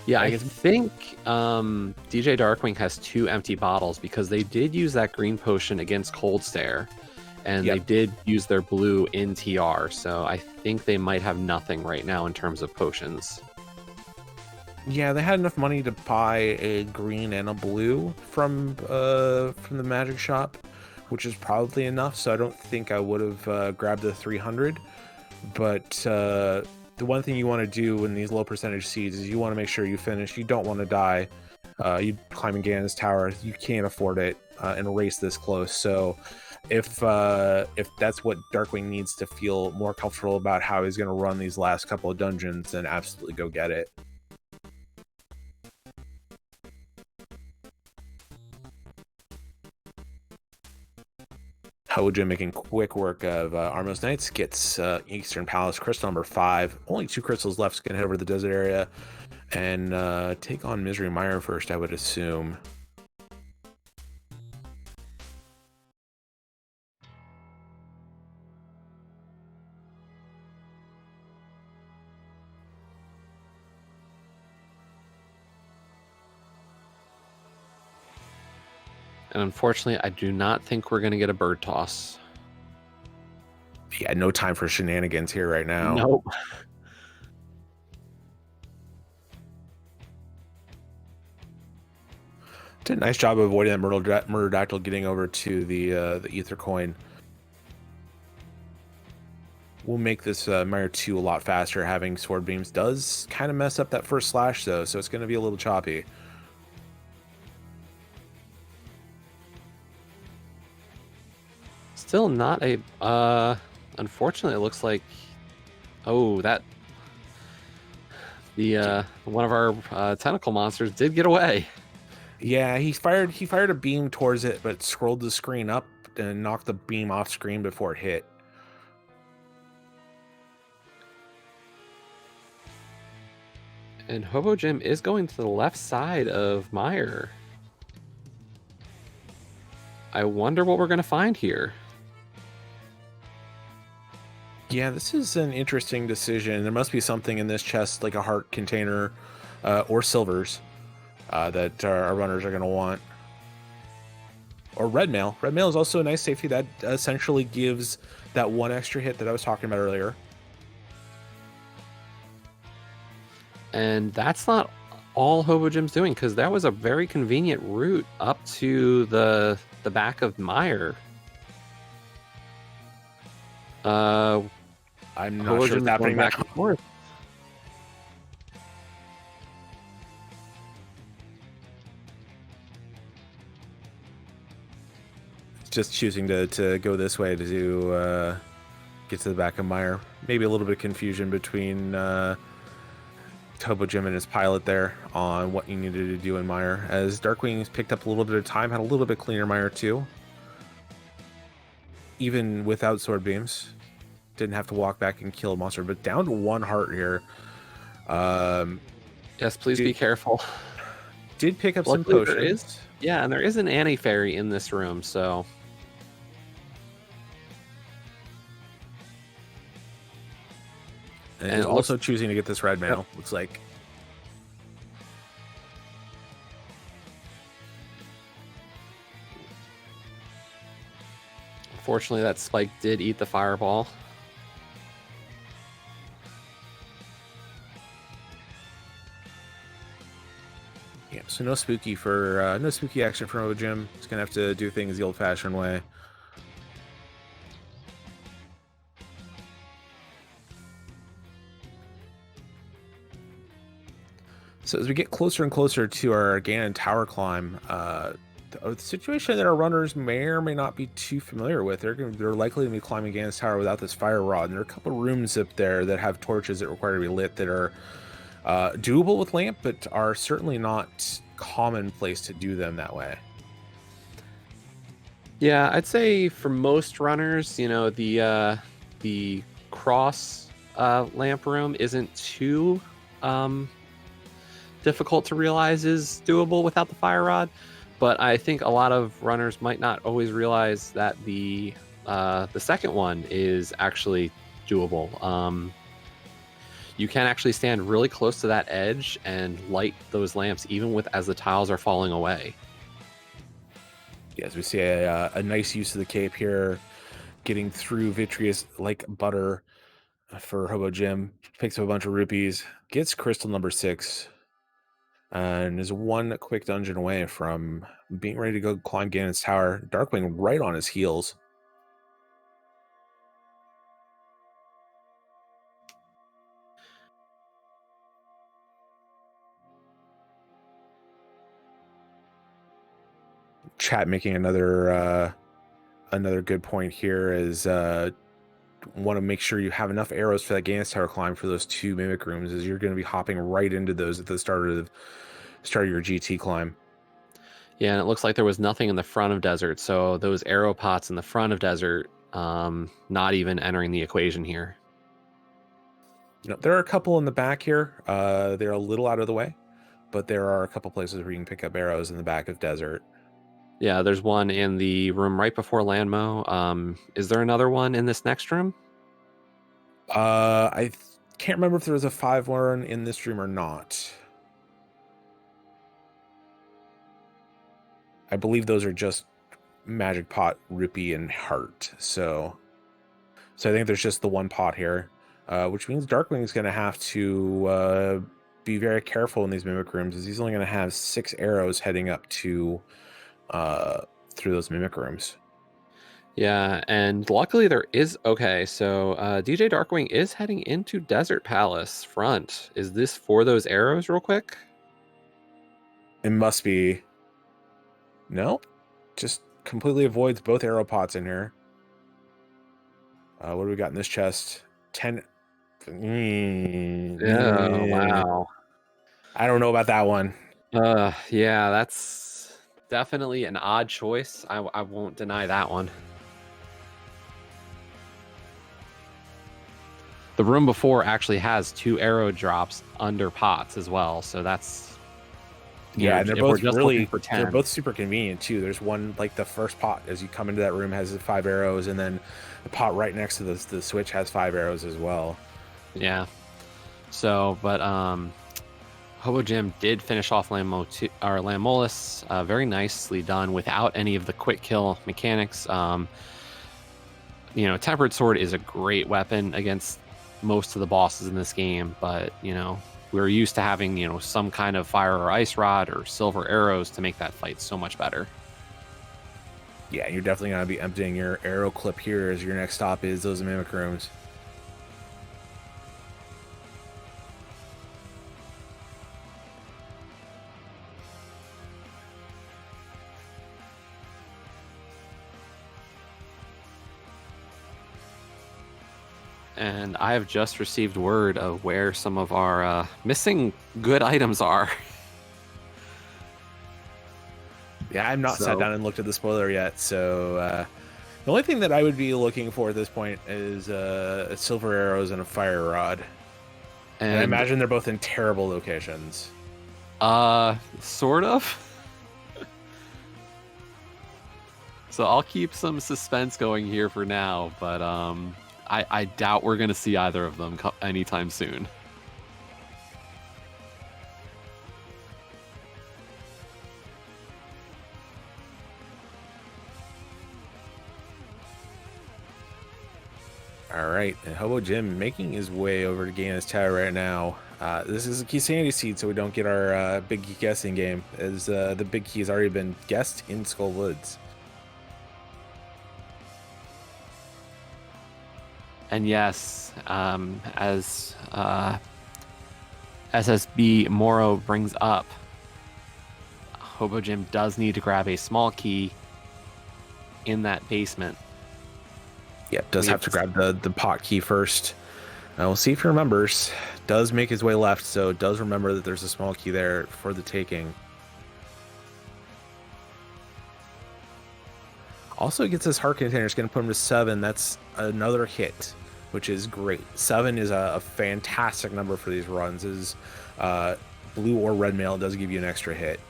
Yeah, I think DJ Darkwing has 2 empty bottles because they did use that green potion against Cold Stare, and they did use their blue in TR, so I think they might have nothing right now in terms of potions.
Yeah, they had enough money to buy a green and a blue from the magic shop, which is probably enough, so I don't think I would have grabbed the 300. But the one thing you want to do in these low percentage seeds is you want to make sure you finish. You don't want to die. You climbing Ganon's tower, you can't afford it in a race this close. So if that's what Darkwing needs to feel more comfortable about how he's going to run these last couple of dungeons, then absolutely go get it. Hobojim making quick work of Armos Knights, gets Eastern Palace Crystal number 5. Only 2 crystals left, so gonna head over to the desert area and take on Misery Mire first, I would assume.
And unfortunately, I do not think we're going to get a bird toss.
Yeah, no time for shenanigans here right now.
Nope.
Did a nice job of avoiding that Murderodactyl getting over to the Ether Coin. We'll make this Mire 2 a lot faster. Having Sword Beams does kind of mess up that first slash, though, so it's going to be a little choppy.
Still not a... unfortunately, it looks like... Oh, that... The one of our tentacle monsters did get away.
Yeah, he fired a beam towards it, but scrolled the screen up and knocked the beam off screen before it hit.
And Hobojim is going to the left side of Mire. I wonder what we're going to find here.
Yeah, this is an interesting decision. There must be something in this chest, like a heart container or silvers, that our runners are going to want. Or red mail. Red mail is also a nice safety that essentially gives that one extra hit that I was talking about earlier.
And that's not all Hobojim's doing, because that was a very convenient route up to the back of Mire.
I'm not sure what's happening back and forth. Just choosing to go this way to get to the back of Mire. Maybe a little bit of confusion between Hobojim and his pilot there on what you needed to do in Mire. As Darkwing's picked up a little bit of time, had a little bit cleaner Mire too. Even without sword beams. didn't have to walk back and kill a monster, but down to 1 heart here.
Yes, please be careful.
Did pick up
Luckily,
some potions.
Yeah, and there is an anti-fairy in this room, so...
And also choosing to get this red mail, looks like.
Unfortunately, that spike did eat the fireball.
Yeah, so no spooky action for Hobojim. He's gonna have to do things the old-fashioned way. So as we get closer and closer to our Ganon tower climb, the situation that our runners may or may not be too familiar with, they're likely to be climbing Ganon's tower without this fire rod. And there are a couple of rooms up there that have torches that require to be lit that are doable with lamp, but are certainly not commonplace to do them that way.
Yeah, I'd say for most runners, you know, the cross lamp room isn't too difficult to realize is doable without the fire rod, but I think a lot of runners might not always realize that the second one is actually doable. You can actually stand really close to that edge and light those lamps even as the tiles are falling away.
Yeah, as we see a nice use of the cape here, getting through Vitreous like butter for Hobojim. Picks up a bunch of rupees, gets crystal number 6, and is 1 quick dungeon away from being ready to go climb Ganon's tower. Darkwing right on his heels. Chat making another good point here is want to make sure you have enough arrows for that Ganon's tower climb for those 2 mimic rooms, as you're going to be hopping right into those at the start of your GT climb.
Yeah, and it looks like there was nothing in the front of desert, so those arrow pots in the front of desert, not even entering the equation here.
No, there are a couple in the back here. They're a little out of the way, but there are a couple places where you can pick up arrows in the back of desert.
Yeah, there's one in the room right before Landmo. Is there another one in this next room?
I can't remember if there was a 5-1 in this room or not. I believe those are just magic pot, rupee, and heart. So I think there's just the 1 pot here, which means Darkwing is going to have to be very careful in these mimic rooms, as he's only going to have 6 arrows heading up to through those mimic rooms.
Yeah, and luckily there is... Okay, so DJ Darkwing is heading into Desert Palace front. Is this for those arrows real quick?
It must be. No, just completely avoids both arrow pots in here. What do we got in this chest? 10.
Yeah, wow.
I don't know about that one.
Yeah, that's definitely an odd choice. I won't deny that one. The room before actually has 2 arrow drops under pots as well, so that's...
Yeah, and they're both super convenient too. There's one, like the first pot as you come into that room has 5 arrows, and then the pot right next to the switch has 5 arrows as well.
Yeah. So, but Hobojim did finish off Lamolus very nicely done without any of the quick kill mechanics. You know, Tempered Sword is a great weapon against most of the bosses in this game, but you know, we're used to having, you know, some kind of fire or ice rod or silver arrows to make that fight so much better.
Yeah, you're definitely going to be emptying your arrow clip here as your next stop is those mimic rooms.
And I have just received word of where some of our missing good items are.
Yeah, I've not sat down and looked at the spoiler yet, so The only thing that I would be looking for at this point is silver arrows and a fire rod. And I imagine they're both in terrible locations.
Sort of. So I'll keep some suspense going here for now, but I doubt we're gonna see either of them anytime soon.
All right, and Hobojim making his way over to gain his tower right now. This is a key sanity seed, so we don't get our big key guessing game, as the big key has already been guessed in Skull Woods.
And yes, as SSB Moro brings up, Hobojim does need to grab a small key in that basement.
Yep, does have to grab the pot key first. We'll see if he remembers. Does make his way left, so does remember that there's a small key there for the taking. Also gets his heart container. It's going to put him to 7. That's another hit, which is great. 7 is a fantastic number for these runs. Is blue or red mail does give you an extra hit.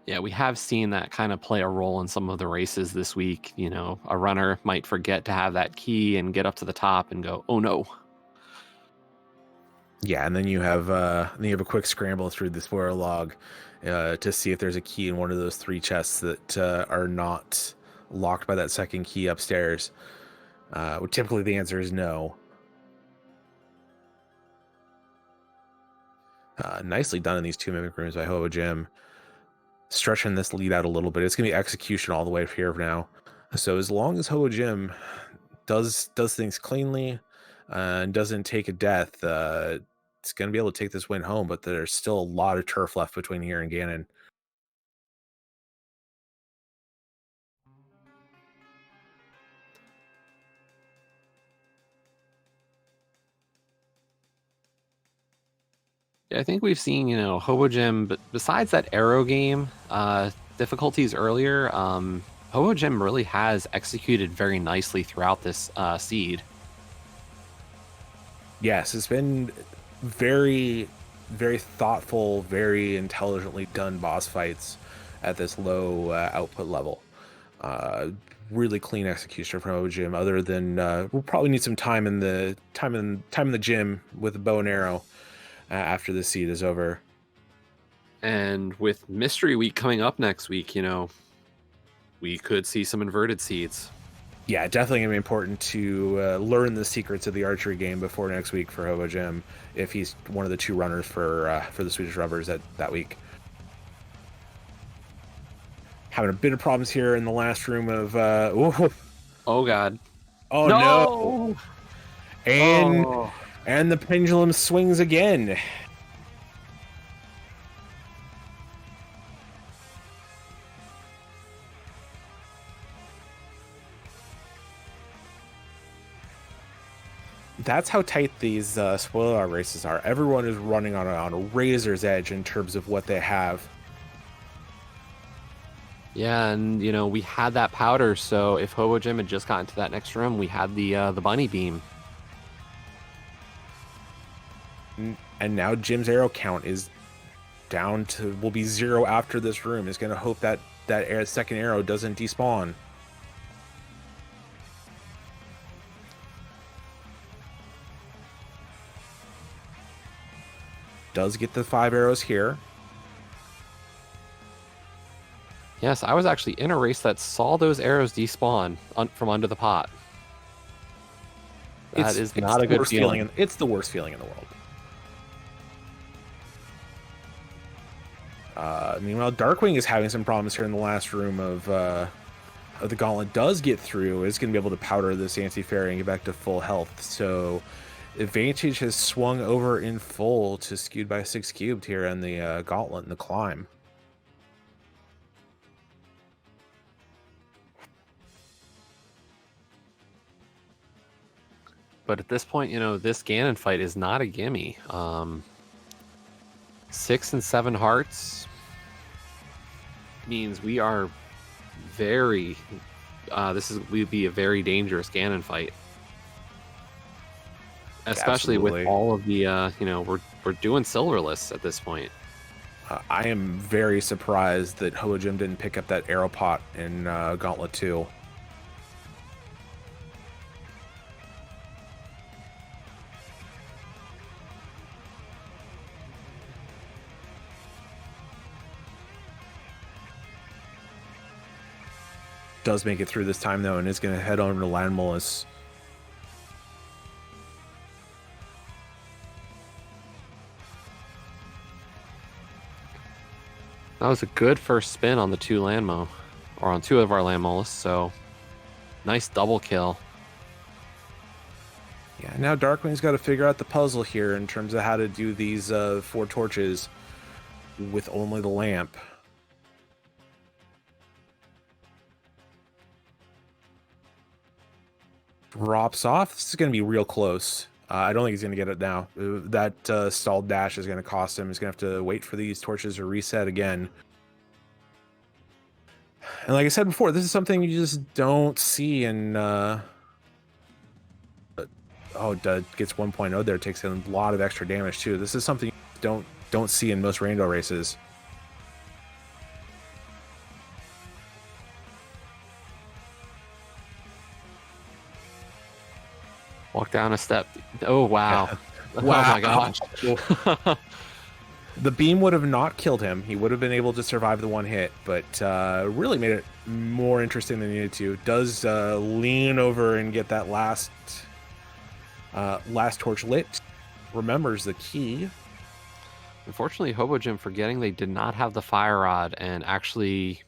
Yeah, we have seen that kind of play a role in some of the races this week. You know, a runner might forget to have that key and get up to the top and go, "Oh no."
Yeah, and then you have a quick scramble through the spoiler log to see if there's a key in one of those 3 chests that are not locked by that second key upstairs. Typically, the answer is no. Nicely done in these 2 mimic rooms by Hobojim. Stretching this lead out a little bit. It's going to be execution all the way here now. So as long as Hobojim does things cleanly and doesn't take a death, it's going to be able to take this win home, but there's still a lot of turf left between here and Ganon.
Yeah, I think we've seen, you know, Hobojim, but besides that arrow game difficulties earlier, Hobojim really has executed very nicely throughout this seed.
Yes, it's been very, very thoughtful, very intelligently done boss fights at this low output level. Really clean execution from Hobojim. Other than we'll probably need some time in the gym with a bow and arrow after the seed is over.
And with Mystery Week coming up next week, you know, we could see some inverted seeds.
Yeah, definitely going to be important to learn the secrets of the archery game before next week for Hobojim, if he's one of the 2 runners for the Swedish Rubbers that week. Having a bit of problems here in the last room of...
Oh, God.
Oh, no! And the pendulum swings again. That's how tight these spoiler races are. Everyone is running on a razor's edge in terms of what they have.
Yeah, and you know, we had that powder, so if Hobojim had just gotten to that next room, we had the bunny beam.
And now Jim's arrow count is down to, will be 0 after this room. Is going to hope that second arrow doesn't despawn. Does get the 5 arrows here.
Yes, I was actually in a race that saw those arrows despawn from under the pot. That is not a good feeling.
It's the worst feeling in the world. Meanwhile, Darkwing is having some problems here in the last room of the Gauntlet. Does get through, is going to be able to powder this anti-fairy and get back to full health. So advantage has swung over in full to Skewed by 6 cubed here in the Gauntlet and the climb.
But at this point, this Ganon fight is not a gimme. 6 and 7 hearts means we are very. Would be a very dangerous Ganon fight, especially
Absolutely.
with all of the. We're doing silverless at this point.
I am very surprised that Hobojim didn't pick up that arrow pot in Gauntlet 2. Does make it through this time though, and is going to head on to Landmolus.
That was a good first spin on the 2 Landmo, or on 2 of our Landmolus, so nice double kill.
Yeah, now Darkwing's got to figure out the puzzle here in terms of how to do these 4 torches with only the lamp. Drops off. This is going to be real close. I don't think he's going to get it now. That stalled dash is going to cost him. He's going to have to wait for these torches to reset again. And like I said before, this is something you just don't see in... gets 1.0 there. Takes a lot of extra damage too. This is something you don't see in most Rainbow races.
Walk down a step. Oh, wow.
Yeah.
Wow. Oh, my gosh.
The beam would have not killed him. He would have been able to survive the one hit, but really made it more interesting than he needed to. Does lean over and get that last torch lit. Remembers the key.
Unfortunately, Hobojim forgetting they did not have the fire rod and actually,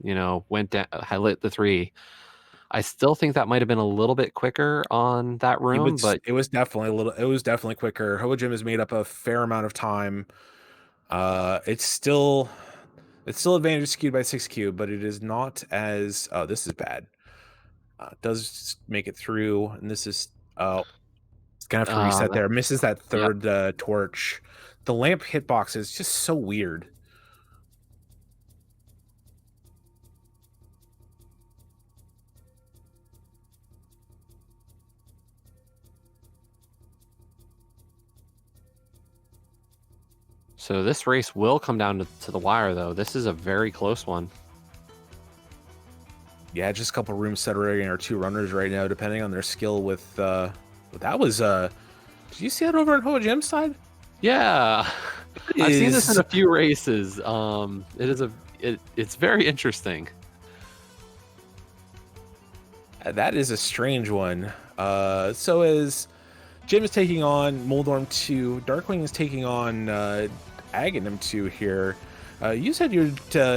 went down, lit the 3. I still think that might have been a little bit quicker on that room, but
it was definitely quicker. Hobojim has made up a fair amount of time. It's still advantage skewed by 6 cube, but it is not as this is bad. Does make it through, and this is it's gonna have to reset there. Misses that third torch. The lamp hitbox is just so weird.
So this race will come down to the wire, though. This is a very close one.
Yeah, just a couple rooms separating our 2 runners right now, depending on their skill with that was did you see that over on Hobojim's side?
Yeah. I've seen this in a few races. It's very interesting.
That is a strange one. So as Jim is taking on Moldorm 2, Darkwing is taking on Aghanim 2 here. You said you're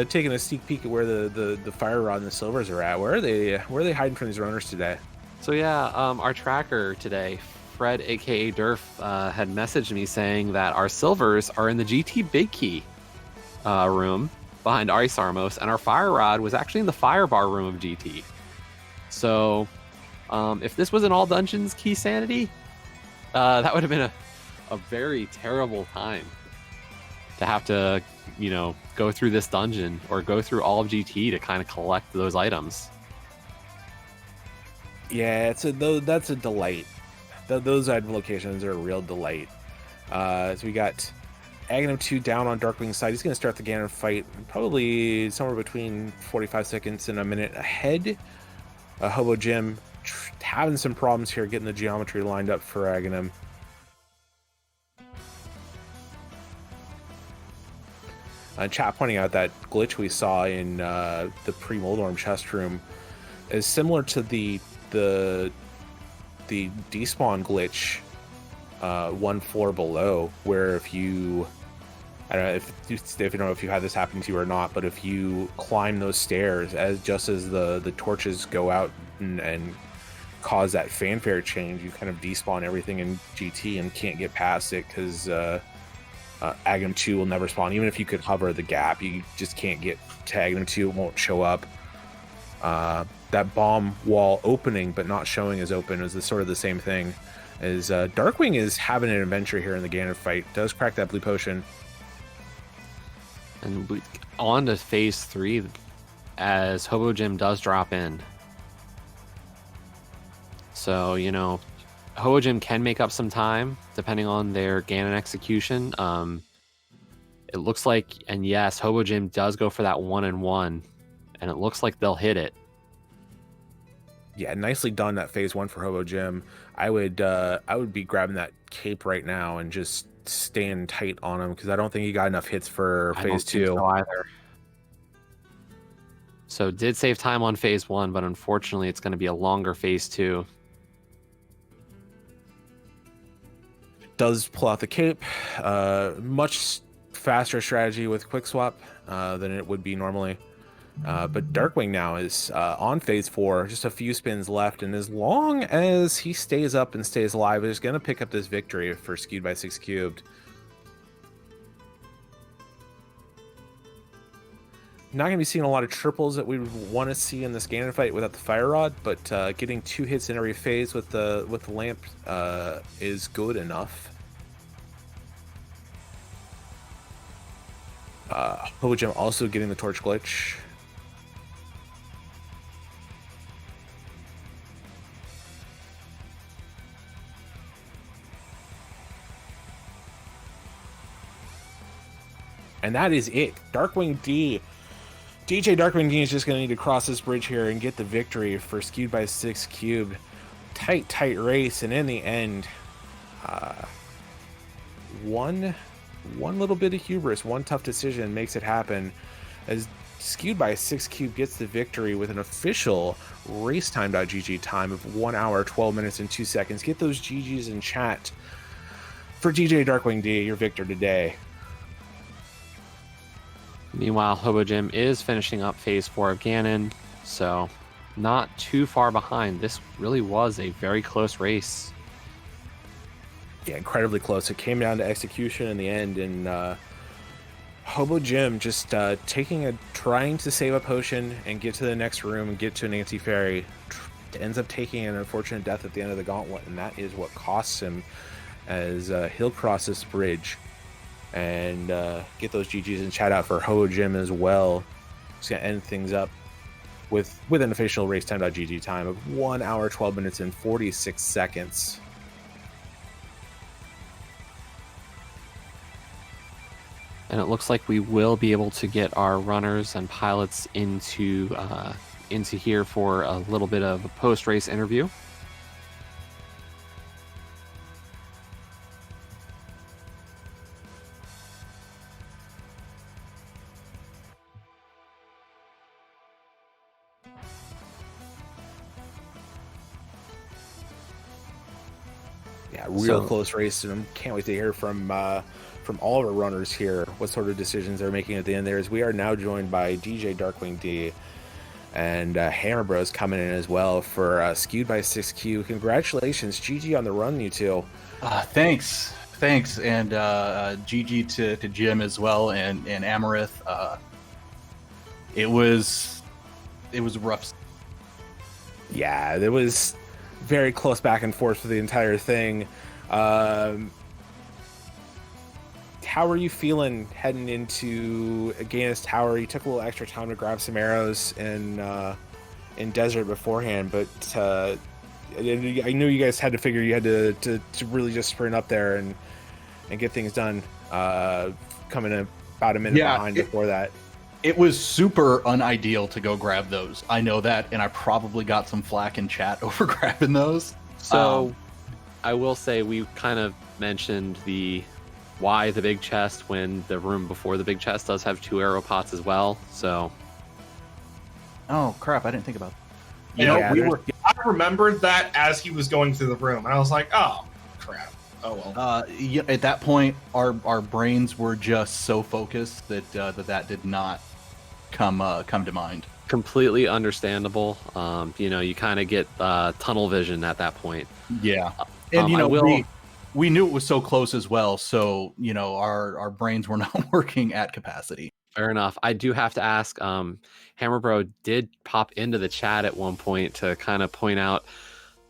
taking a sneak peek at where the fire rod and the silvers are at. Where are they hiding from these runners today?
So yeah, our tracker today, Fred aka Durf, had messaged me saying that our silvers are in the GT Big Key room behind Ice Armos, and our fire rod was actually in the fire bar room of GT. So if this was an all dungeons key sanity, that would have been a very terrible time to have to, go through this dungeon or go through all of GT to kind of collect those items.
Yeah, that's a delight. Those item locations are a real delight. So we got Aghanim 2 down on Darkwing's side. He's going to start the Ganon fight probably somewhere between 45 seconds and a minute ahead. Hobojim having some problems here getting the geometry lined up for Aghanim. Chat pointing out that glitch we saw in the pre-Moldorm chest room is similar to the despawn glitch 1 floor below, where if you, I don't know if you don't know if you had this happen to you or not, but if you climb those stairs just as the torches go out and cause that fanfare change, you kind of despawn everything in GT and can't get past it because Aghanim 2 will never spawn. Even if you could hover the gap, you just can't get to Aghanim 2. It won't show up. that bomb wall opening but not showing as open is sort of the same thing. As Darkwing is having an adventure here in the Ganon fight. Does crack that blue potion.
And on to phase 3 as Hobojim does drop in. So, you know, Hobojim can make up some time depending on their Ganon execution. It looks like, and yes, Hobojim does go for that 1-1, and it looks like they'll hit it.
Yeah, nicely done that phase 1 for Hobojim. I would be grabbing that cape right now and just staying tight on him because I don't think he got enough hits for phase 2
so either. So did save time on phase 1, but unfortunately it's going to be a longer phase 2.
Does pull out the cape. Much faster strategy with quick swap than it would be normally. But Darkwing now is on phase 4, just a few spins left, and as long as he stays up and stays alive, he's going to pick up this victory for Skewed by 6 Cubed. Not going to be seeing a lot of triples that we would want to see in this Ganon fight without the Fire Rod, but getting 2 hits in every phase with the lamp is good enough. Hobojim also getting the torch glitch. And that is it. DarkwingD. DJ DarkwingD is just going to need to cross this bridge here and get the victory for Skewed by 6 Cubed. Tight race, and in the end, one little bit of hubris, one tough decision makes it happen as Skewed by 6 Cubed gets the victory with an official racetime.gg time of 1 hour, 12 minutes, and 2 seconds. Get those GGs in chat for DJ DarkwingD, your victor today.
Meanwhile, Hobojim is finishing up phase 4 of Ganon, so not too far behind. This really was a very close race.
Yeah, incredibly close. It came down to execution in the end, and Hobojim just trying to save a potion and get to the next room and get to an anti-fairy. Ends up taking an unfortunate death at the end of the gauntlet, and that is what costs him as he'll cross this bridge and get those GGs and chat out for Hobojim as well. Just gonna end things up with an official racetime.gg time of 1 hour, 12 minutes, and 46 seconds.
And it looks like we will be able to get our runners and pilots into here for a little bit of a post-race interview.
Yeah, real close race, and can't wait to hear from all of our runners here what sort of decisions they're making at the end there, as we are now joined by DJ DarkwingD and Hammer Bros coming in as well for Skewed by 6Q. Congratulations, GG on the run, you two.
Thanks, and GG to Jim as well, and Amarith. It was rough.
Yeah, it was very close back and forth for the entire thing. How are you feeling heading into Ganis Tower? You took a little extra time to grab some arrows in Desert beforehand, but I knew you guys had to figure you had to really just sprint up there and get things done. Coming in about a minute behind before that.
It was super unideal to go grab those. I know that, and I probably got some flack in chat over grabbing those.
So I will say we kind of mentioned why the big chest when the room before the big chest does have 2 arrow pots as well. So,
oh crap, I didn't think about that.
You know, I remembered that as he was going through the room, and I was like, oh crap. Oh well.
Yeah, at that point, our brains were just so focused that that did not come to mind.
Completely understandable. You kind of get tunnel vision at that point.
Yeah, and we knew it was so close as well, so our brains were not working at capacity.
Fair enough. I do have to ask, Hammerbro did pop into the chat at one point to kind of point out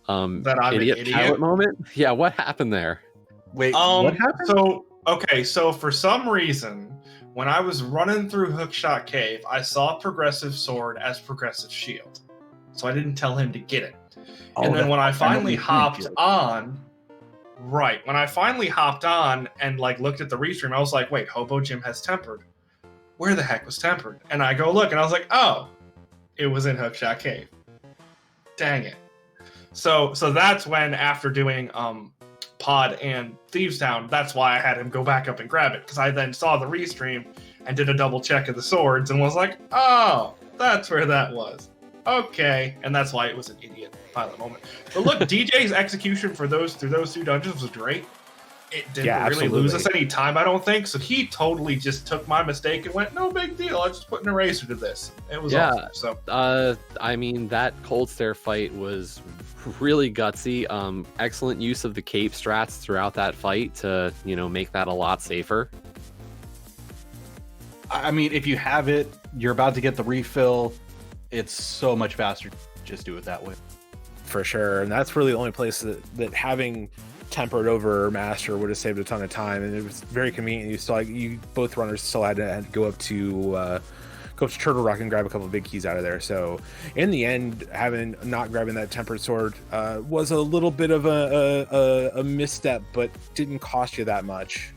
That I'm an
idiot
idiot?
pilot moment. Yeah, what happened there?
Wait, what happened?
So for some reason, when I was running through Hookshot Cave, I saw Progressive Sword as Progressive Shield. So I didn't tell him to get it. And then when I finally hopped on, when I finally hopped on and like looked at the restream, I was like, wait, Hobojim has tempered. Where the heck was tempered? And I go look and I was like, oh, it was in Hookshot Cave. Dang it. So that's when, after doing Pod and Thieves Town, that's why I had him go back up and grab it, because I then saw the restream and did a double check of the swords and was like, oh, that's where that was. Okay, and that's why it was an idiot pilot moment. But look, DJ's execution through those two dungeons was great. It didn't really lose us any time, I don't think. So he totally just took my mistake and went, no big deal, I just put an eraser to this. It was awesome. So
I mean, that cold stare fight was really gutsy. Excellent use of the cape strats throughout that fight to, make that a lot safer.
I mean, if you have it, you're about to get the refill. It's so much faster. Just do it that way.
For sure. And that's really the only place that having tempered over master would have saved a ton of time, and it was very convenient. You both runners still had to go up to Turtle Rock and grab a couple of big keys out of there. So in the end, not grabbing that tempered sword was a little bit of a misstep, but didn't cost you that much.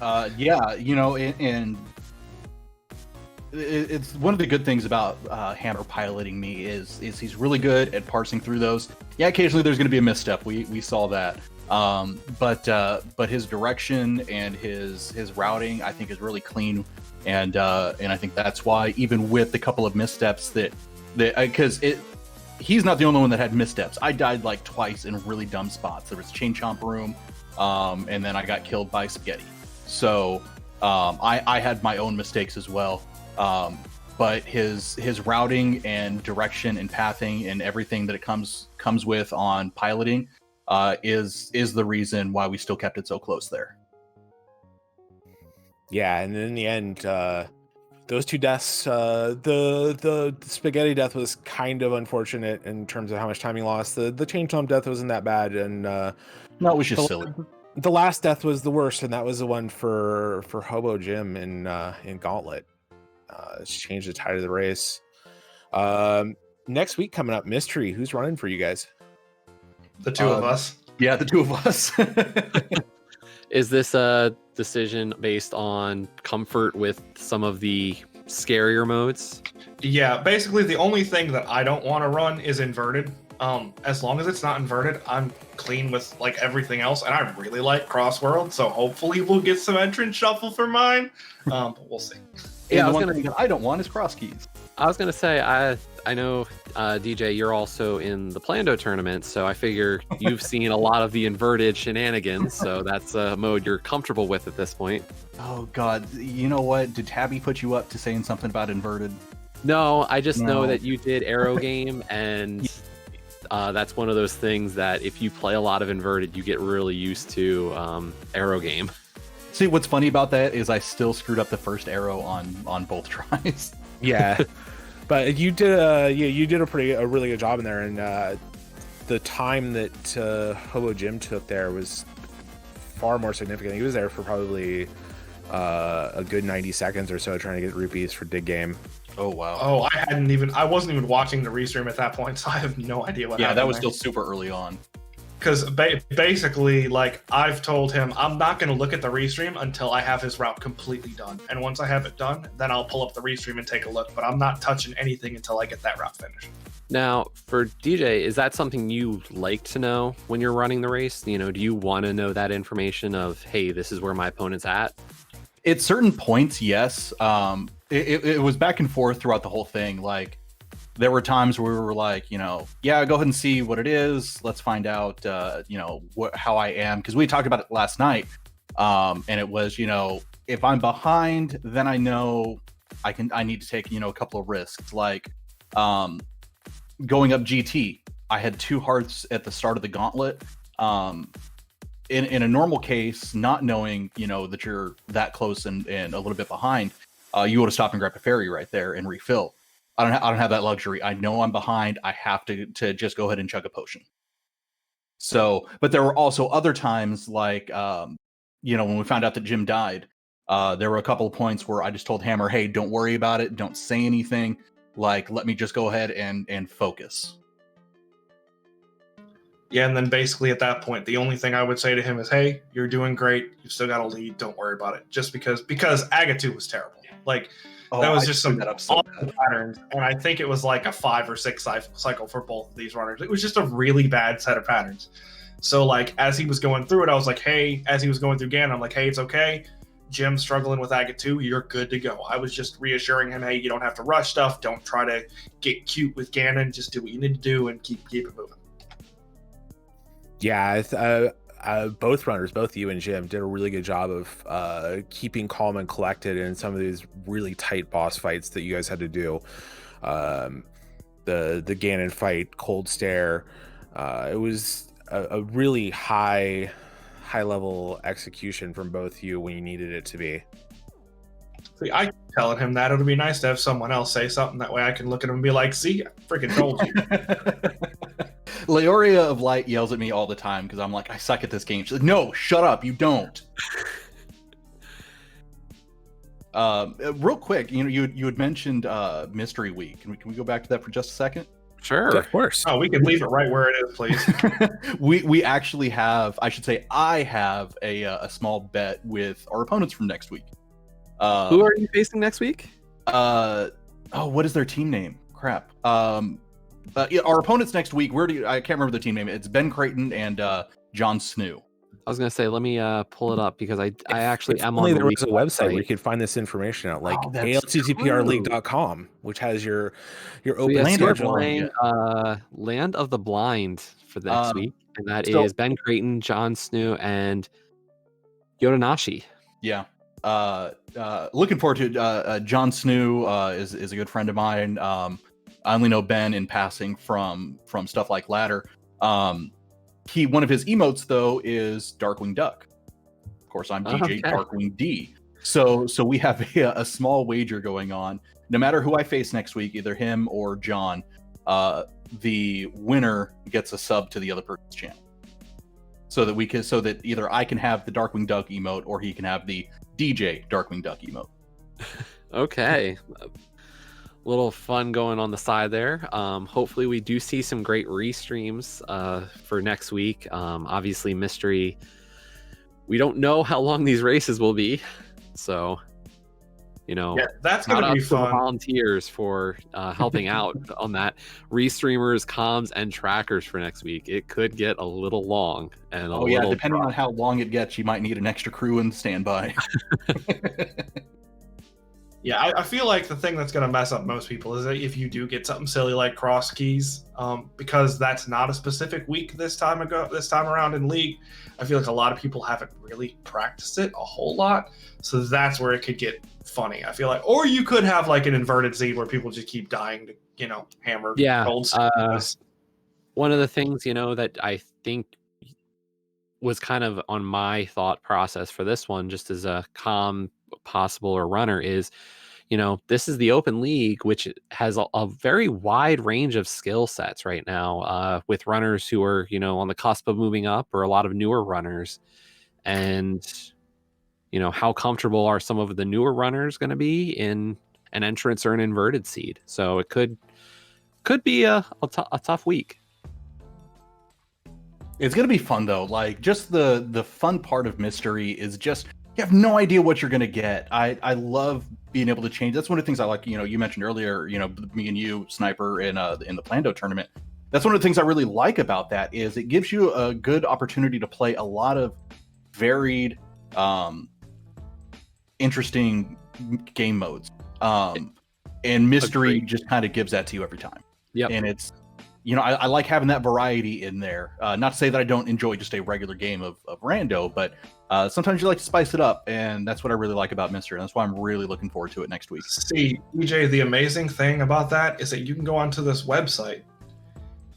And it's one of the good things about Hammer piloting me is he's really good at parsing through those. Yeah, occasionally there's going to be a misstep. We saw that. But his direction and his routing, I think, is really clean, and I think that's why, even with the couple of missteps because he's not the only one that had missteps. I died like twice in really dumb spots. There was Chain Chomp Room, and then I got killed by Spaghetti. So I had my own mistakes as well. But his routing and direction and pathing and everything that it comes with on piloting is the reason why we still kept it so close there. Yeah,
and in the end, those two deaths, the Spaghetti death was kind of unfortunate in terms of how much time he lost. The Chain Chomp death wasn't that bad, and
no, it was just silly.
The last death was the worst, and that was the one for Hobojim in Gauntlet. It's changed the tide of the race. Next week coming up, Mystery. Who's running for you guys?
The two of us.
Yeah, the two of us.
Is this a decision based on comfort with some of the scarier modes?
Yeah, basically the only thing that I don't want to run is inverted. As long as it's not inverted, I'm clean with like everything else, and I really like Crossworld, so hopefully we'll get some entrance shuffle for mine. But we'll see.
Yeah, the one thing that I don't want is cross keys.
I was gonna say, I know, DJ, you're also in the Plando tournament, so I figure you've seen a lot of the inverted shenanigans, so that's a mode you're comfortable with at this point.
Oh God, you know what? Did Tabby put you up to saying something about inverted?
No, I just know that you did Arrow Game, and that's one of those things that if you play a lot of inverted, you get really used to Arrow Game.
See, what's funny about that is I still screwed up the first arrow on both tries.
Yeah, but you did a really good job in there, and the time that Hobojim took there was far more significant. He was there for probably a good 90 seconds or so trying to get rupees for Dig Game.
Oh wow!
Oh, I wasn't even watching the restream at that point, so I have no idea what happened.
Yeah, that was still super early on.
Because basically, like, I've told him I'm not going to look at the restream until I have his route completely done. And once I have it done, then I'll pull up the restream and take a look. But I'm not touching anything until I get that route finished.
Now, for DJ, is that something you like to know when you're running the race? Do you want to know that information of, hey, this is where my opponent's at?
At certain points, yes. It was back and forth throughout the whole thing. Like, there were times where we were like, yeah, go ahead and see what it is. Let's find out, how I am. Because we talked about it last night. And it was, if I'm behind, then I know I need to take, a couple of risks. Like going up GT, I had 2 hearts at the start of the gauntlet. in a normal case, not knowing, you know, that you're that close and a little bit behind, you would have stopped and grabbed a fairy right there and refill. I don't have that luxury. I know I'm behind. I have to just go ahead and chug a potion. So, but there were also other times like, you know, when we found out that Jim died, there were a couple of points where I just told Hammer, hey, don't worry about it. Don't say anything. Like, let me just go ahead and focus.
Yeah, and then basically at that point, the only thing I would say to him is, hey, you're doing great. You've still got a lead. Don't worry about it. Just because Agatu was terrible. Like, that was just some awful patterns. And I think it was like a 5 or 6 cycle for both of these runners. It was just a really bad set of patterns. So, like, as he was going through it, I was like, hey, as he was going through Ganon, I'm like, hey, it's okay. Jim's struggling with Agatu. You're good to go. I was just reassuring him, hey, you don't have to rush stuff. Don't try to get cute with Ganon. Just do what you need to do and keep it moving.
Yeah, both runners, both you and Jim, did a really good job of keeping calm and collected in some of these really tight boss fights that you guys had to do. The Ganon fight, Cold Stare, it was a really high level execution from both you when you needed it to be.
See, I keep telling him that it would be nice to have someone else say something. That way I can look at him and be like, see, I freaking told you.
Leoria of Light yells at me all the time because I'm like, I suck at this game. She's like, no, shut up, you don't. Real quick, you know, you had mentioned Mystery Week. Can we go back to that for just a second?
Sure.
Of course.
Oh, we can leave it right where it is, please.
we actually have, I should say, I have a small bet with our opponents from next week.
Who are you facing next week?
What is their team name? Crap. Yeah, our opponents next week. I can't remember the team name. It's Ben Creighton and John Snoo.
I was gonna say, let me pull it up because I actually am
on
on
there was a website where you could find this information out, like ALTTPRleague.com, which has your open
Land
schedule.
Land of the Blind for the next week, and that is Ben Creighton, John Snoo, and Yodanashi.
Yeah. Looking forward to John Snoo is a good friend of mine. I only know Ben in passing from stuff like Ladder. One of his emotes though is Darkwing Duck. Of course, I'm DJ DarkwingD. So we have a small wager going on. No matter who I face next week, either him or John, the winner gets a sub to the other person's channel. So that either I can have the Darkwing Duck emote or he can have the DJ Darkwing Duck emote.
Okay. Little fun going on the side there. Hopefully we do see some great restreams for next week. Obviously Mystery, we don't know how long these races will be, so you know,
yeah, that's gonna be fun.
Volunteers for helping out on that. Restreamers, comms, and trackers for next week. It could get a little long and
depending on how long it gets, you might need an extra crew in standby.
Yeah, I feel like the thing that's going to mess up most people is that if you do get something silly like cross keys, because that's not a specific week this time around in League, I feel like a lot of people haven't really practiced it a whole lot, so that's where it could get funny. I feel like, or you could have like an inverted Z where people just keep dying to, you know, hammer.
Yeah. One of the things, you know, that I think was kind of on my thought process for this one, just as a possible or runner, is, you know, this is the open league, which has a very wide range of skill sets right now, with runners who are, you know, on the cusp of moving up, or a lot of newer runners. And, you know, how comfortable are some of the newer runners going to be in an entrance or an inverted seed? So it could be a tough week.
It's going to be fun though. Like, just the fun part of Mystery is just, you have no idea what you're going to get. I love being able to change. That's one of the things I like. You know, you mentioned earlier, you know, me and you, Sniper, in the Plando tournament. That's one of the things I really like about that, is it gives you a good opportunity to play a lot of varied, interesting game modes. And Mystery just kind of gives that to you every time.
Yeah.
And it's, you know, I like having that variety in there. Not to say that I don't enjoy just a regular game of rando, but sometimes you like to spice it up, and that's what I really like about Mystery. And that's why I'm really looking forward to it next week.
See, EJ, the amazing thing about that is that you can go onto this website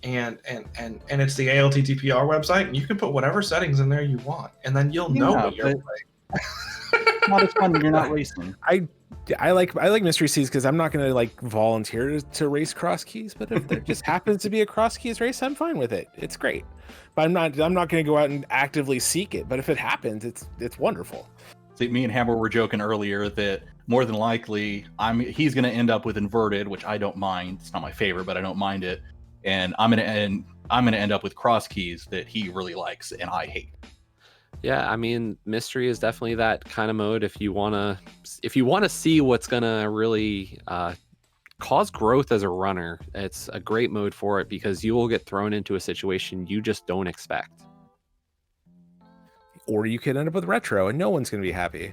and it's the ALTTPR website, and you can put whatever settings in there you want, and then you'll know what you're playing.
Not as fun when you're not racing.
I like mystery seas because I'm not going to like volunteer to race cross keys, but if there just happens to be a cross keys race, I'm fine with it. It's great, but I'm not going to go out and actively seek it. But if it happens, it's wonderful.
See, me and Hammer were joking earlier that more than likely he's going to end up with inverted, which I don't mind. It's not my favorite, but I don't mind it. And I'm going to end up with cross keys that he really likes and I hate.
Yeah, I mean, mystery is definitely that kind of mode. If you wanna see what's gonna really cause growth as a runner, it's a great mode for it because you will get thrown into a situation you just don't expect.
Or you could end up with retro, and no one's going to be happy.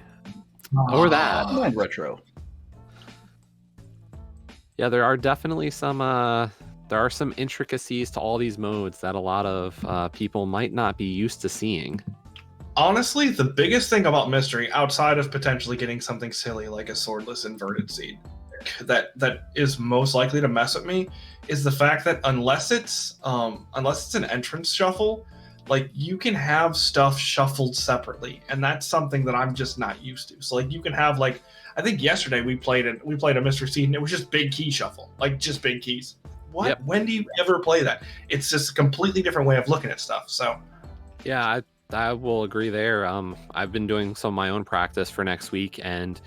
Or that.
I mind retro.
Yeah, there are definitely some intricacies to all these modes that a lot of people might not be used to seeing.
Honestly, the biggest thing about mystery, outside of potentially getting something silly like a swordless inverted seed, that is most likely to mess with me, is the fact that unless it's an entrance shuffle, like you can have stuff shuffled separately, and that's something that I'm just not used to. So like you can have like, I think yesterday we played a mystery seed and it was just big key shuffle, like just big keys. What?
Yep.
When do you ever play that? It's just a completely different way of looking at stuff. So
yeah, I will agree there. I've been doing some of my own practice for next week, and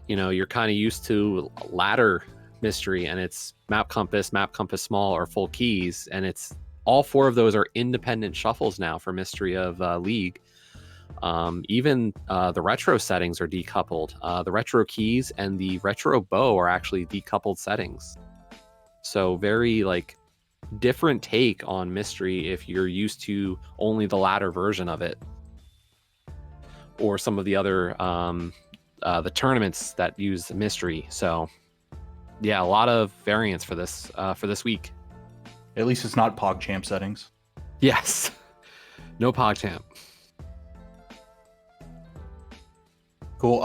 you're kind of used to ladder mystery, and it's map compass small, or full keys, and it's all four of those are independent shuffles now for mystery of League. Even the retro settings are decoupled. The retro keys and the retro bow are actually decoupled settings. So very like different take on mystery if you're used to only the ladder version of it, or some of the other the tournaments that use mystery. So yeah, a lot of variants for this week.
At least it's not PogChamp settings.
Yes. No PogChamp.
Cool.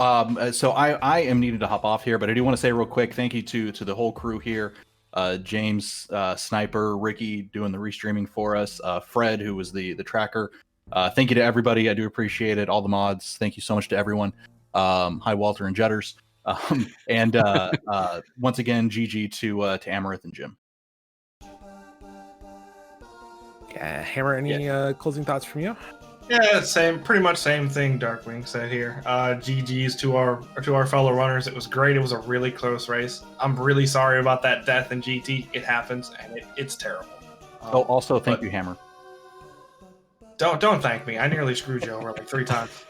So I am needing to hop off here, but I do want to say real quick, thank you to the whole crew here. James, Sniper, Ricky doing the restreaming for us, Fred, who was the tracker. Thank you to everybody. I do appreciate it. All the mods. Thank you so much to everyone. Hi, Walter and Jetters. And once again, GG to Amaranth and Jim.
Yeah, Hammer, any closing thoughts from you?
yeah, pretty much same thing Darkwing said here. GG's to our fellow runners. It was great. It was a really close race. I'm really sorry about that death in GT. It happens, and it's terrible.
Also, thank you, Hammer.
Don't thank me. I nearly screwed you over like 3 times.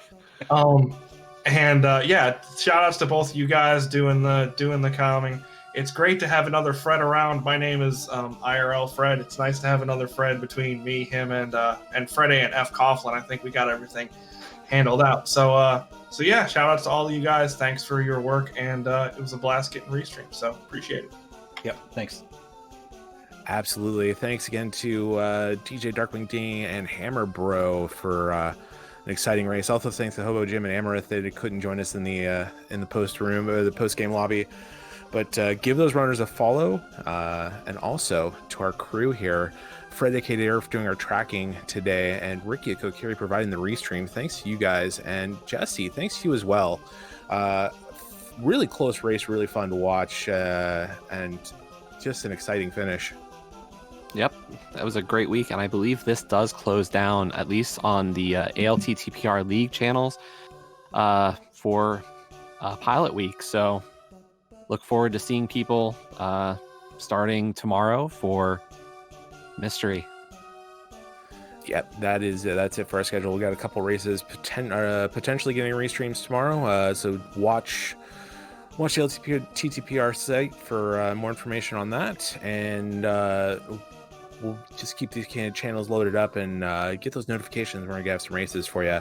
Yeah, shout outs to both of you guys doing the calming. It's great to have another Fred around. My name is IRL Fred. It's nice to have another Fred between me, him, and Freddie and F. Coughlin. I think we got everything handled out. So yeah, shout outs to all of you guys. Thanks for your work, and it was a blast getting restreamed. So appreciate it.
Yep, thanks.
Absolutely. Thanks again to DJ DarkwingD and Hammer Bro for an exciting race. Also thanks to Hobojim and Amaranth that couldn't join us in the post room or the post game lobby. But give those runners a follow, and also to our crew here, Fred AKDR for doing our tracking today, and Ricky at Kokiri providing the restream. Thanks to you guys, and Jesse, thanks to you as well. Really close race, really fun to watch, and just an exciting finish.
Yep, that was a great week, and I believe this does close down, at least on the ALTTPR League channels, for Pilot Week. So look forward to seeing people starting tomorrow for Mystery.
Yep, that's it for our schedule. We got a couple races potentially getting restreams tomorrow. So watch the TTPR site for more information on that, and we'll just keep these channels loaded up and get those notifications. We're gonna have some races for you.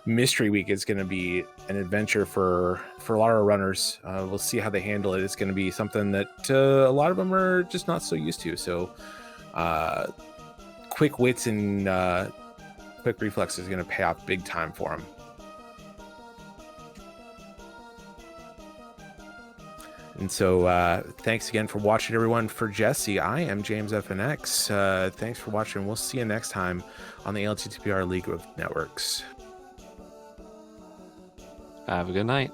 Mystery Week is going to be an adventure for a lot of runners. We'll see how they handle it. It's going to be something that a lot of them are just not so used to. So quick wits and quick reflexes is going to pay off big time for them. And so thanks again for watching, everyone. For Jesse, I am James FNX. Thanks for watching. We'll see you next time on the ALTTPR League of Networks.
Have a good night.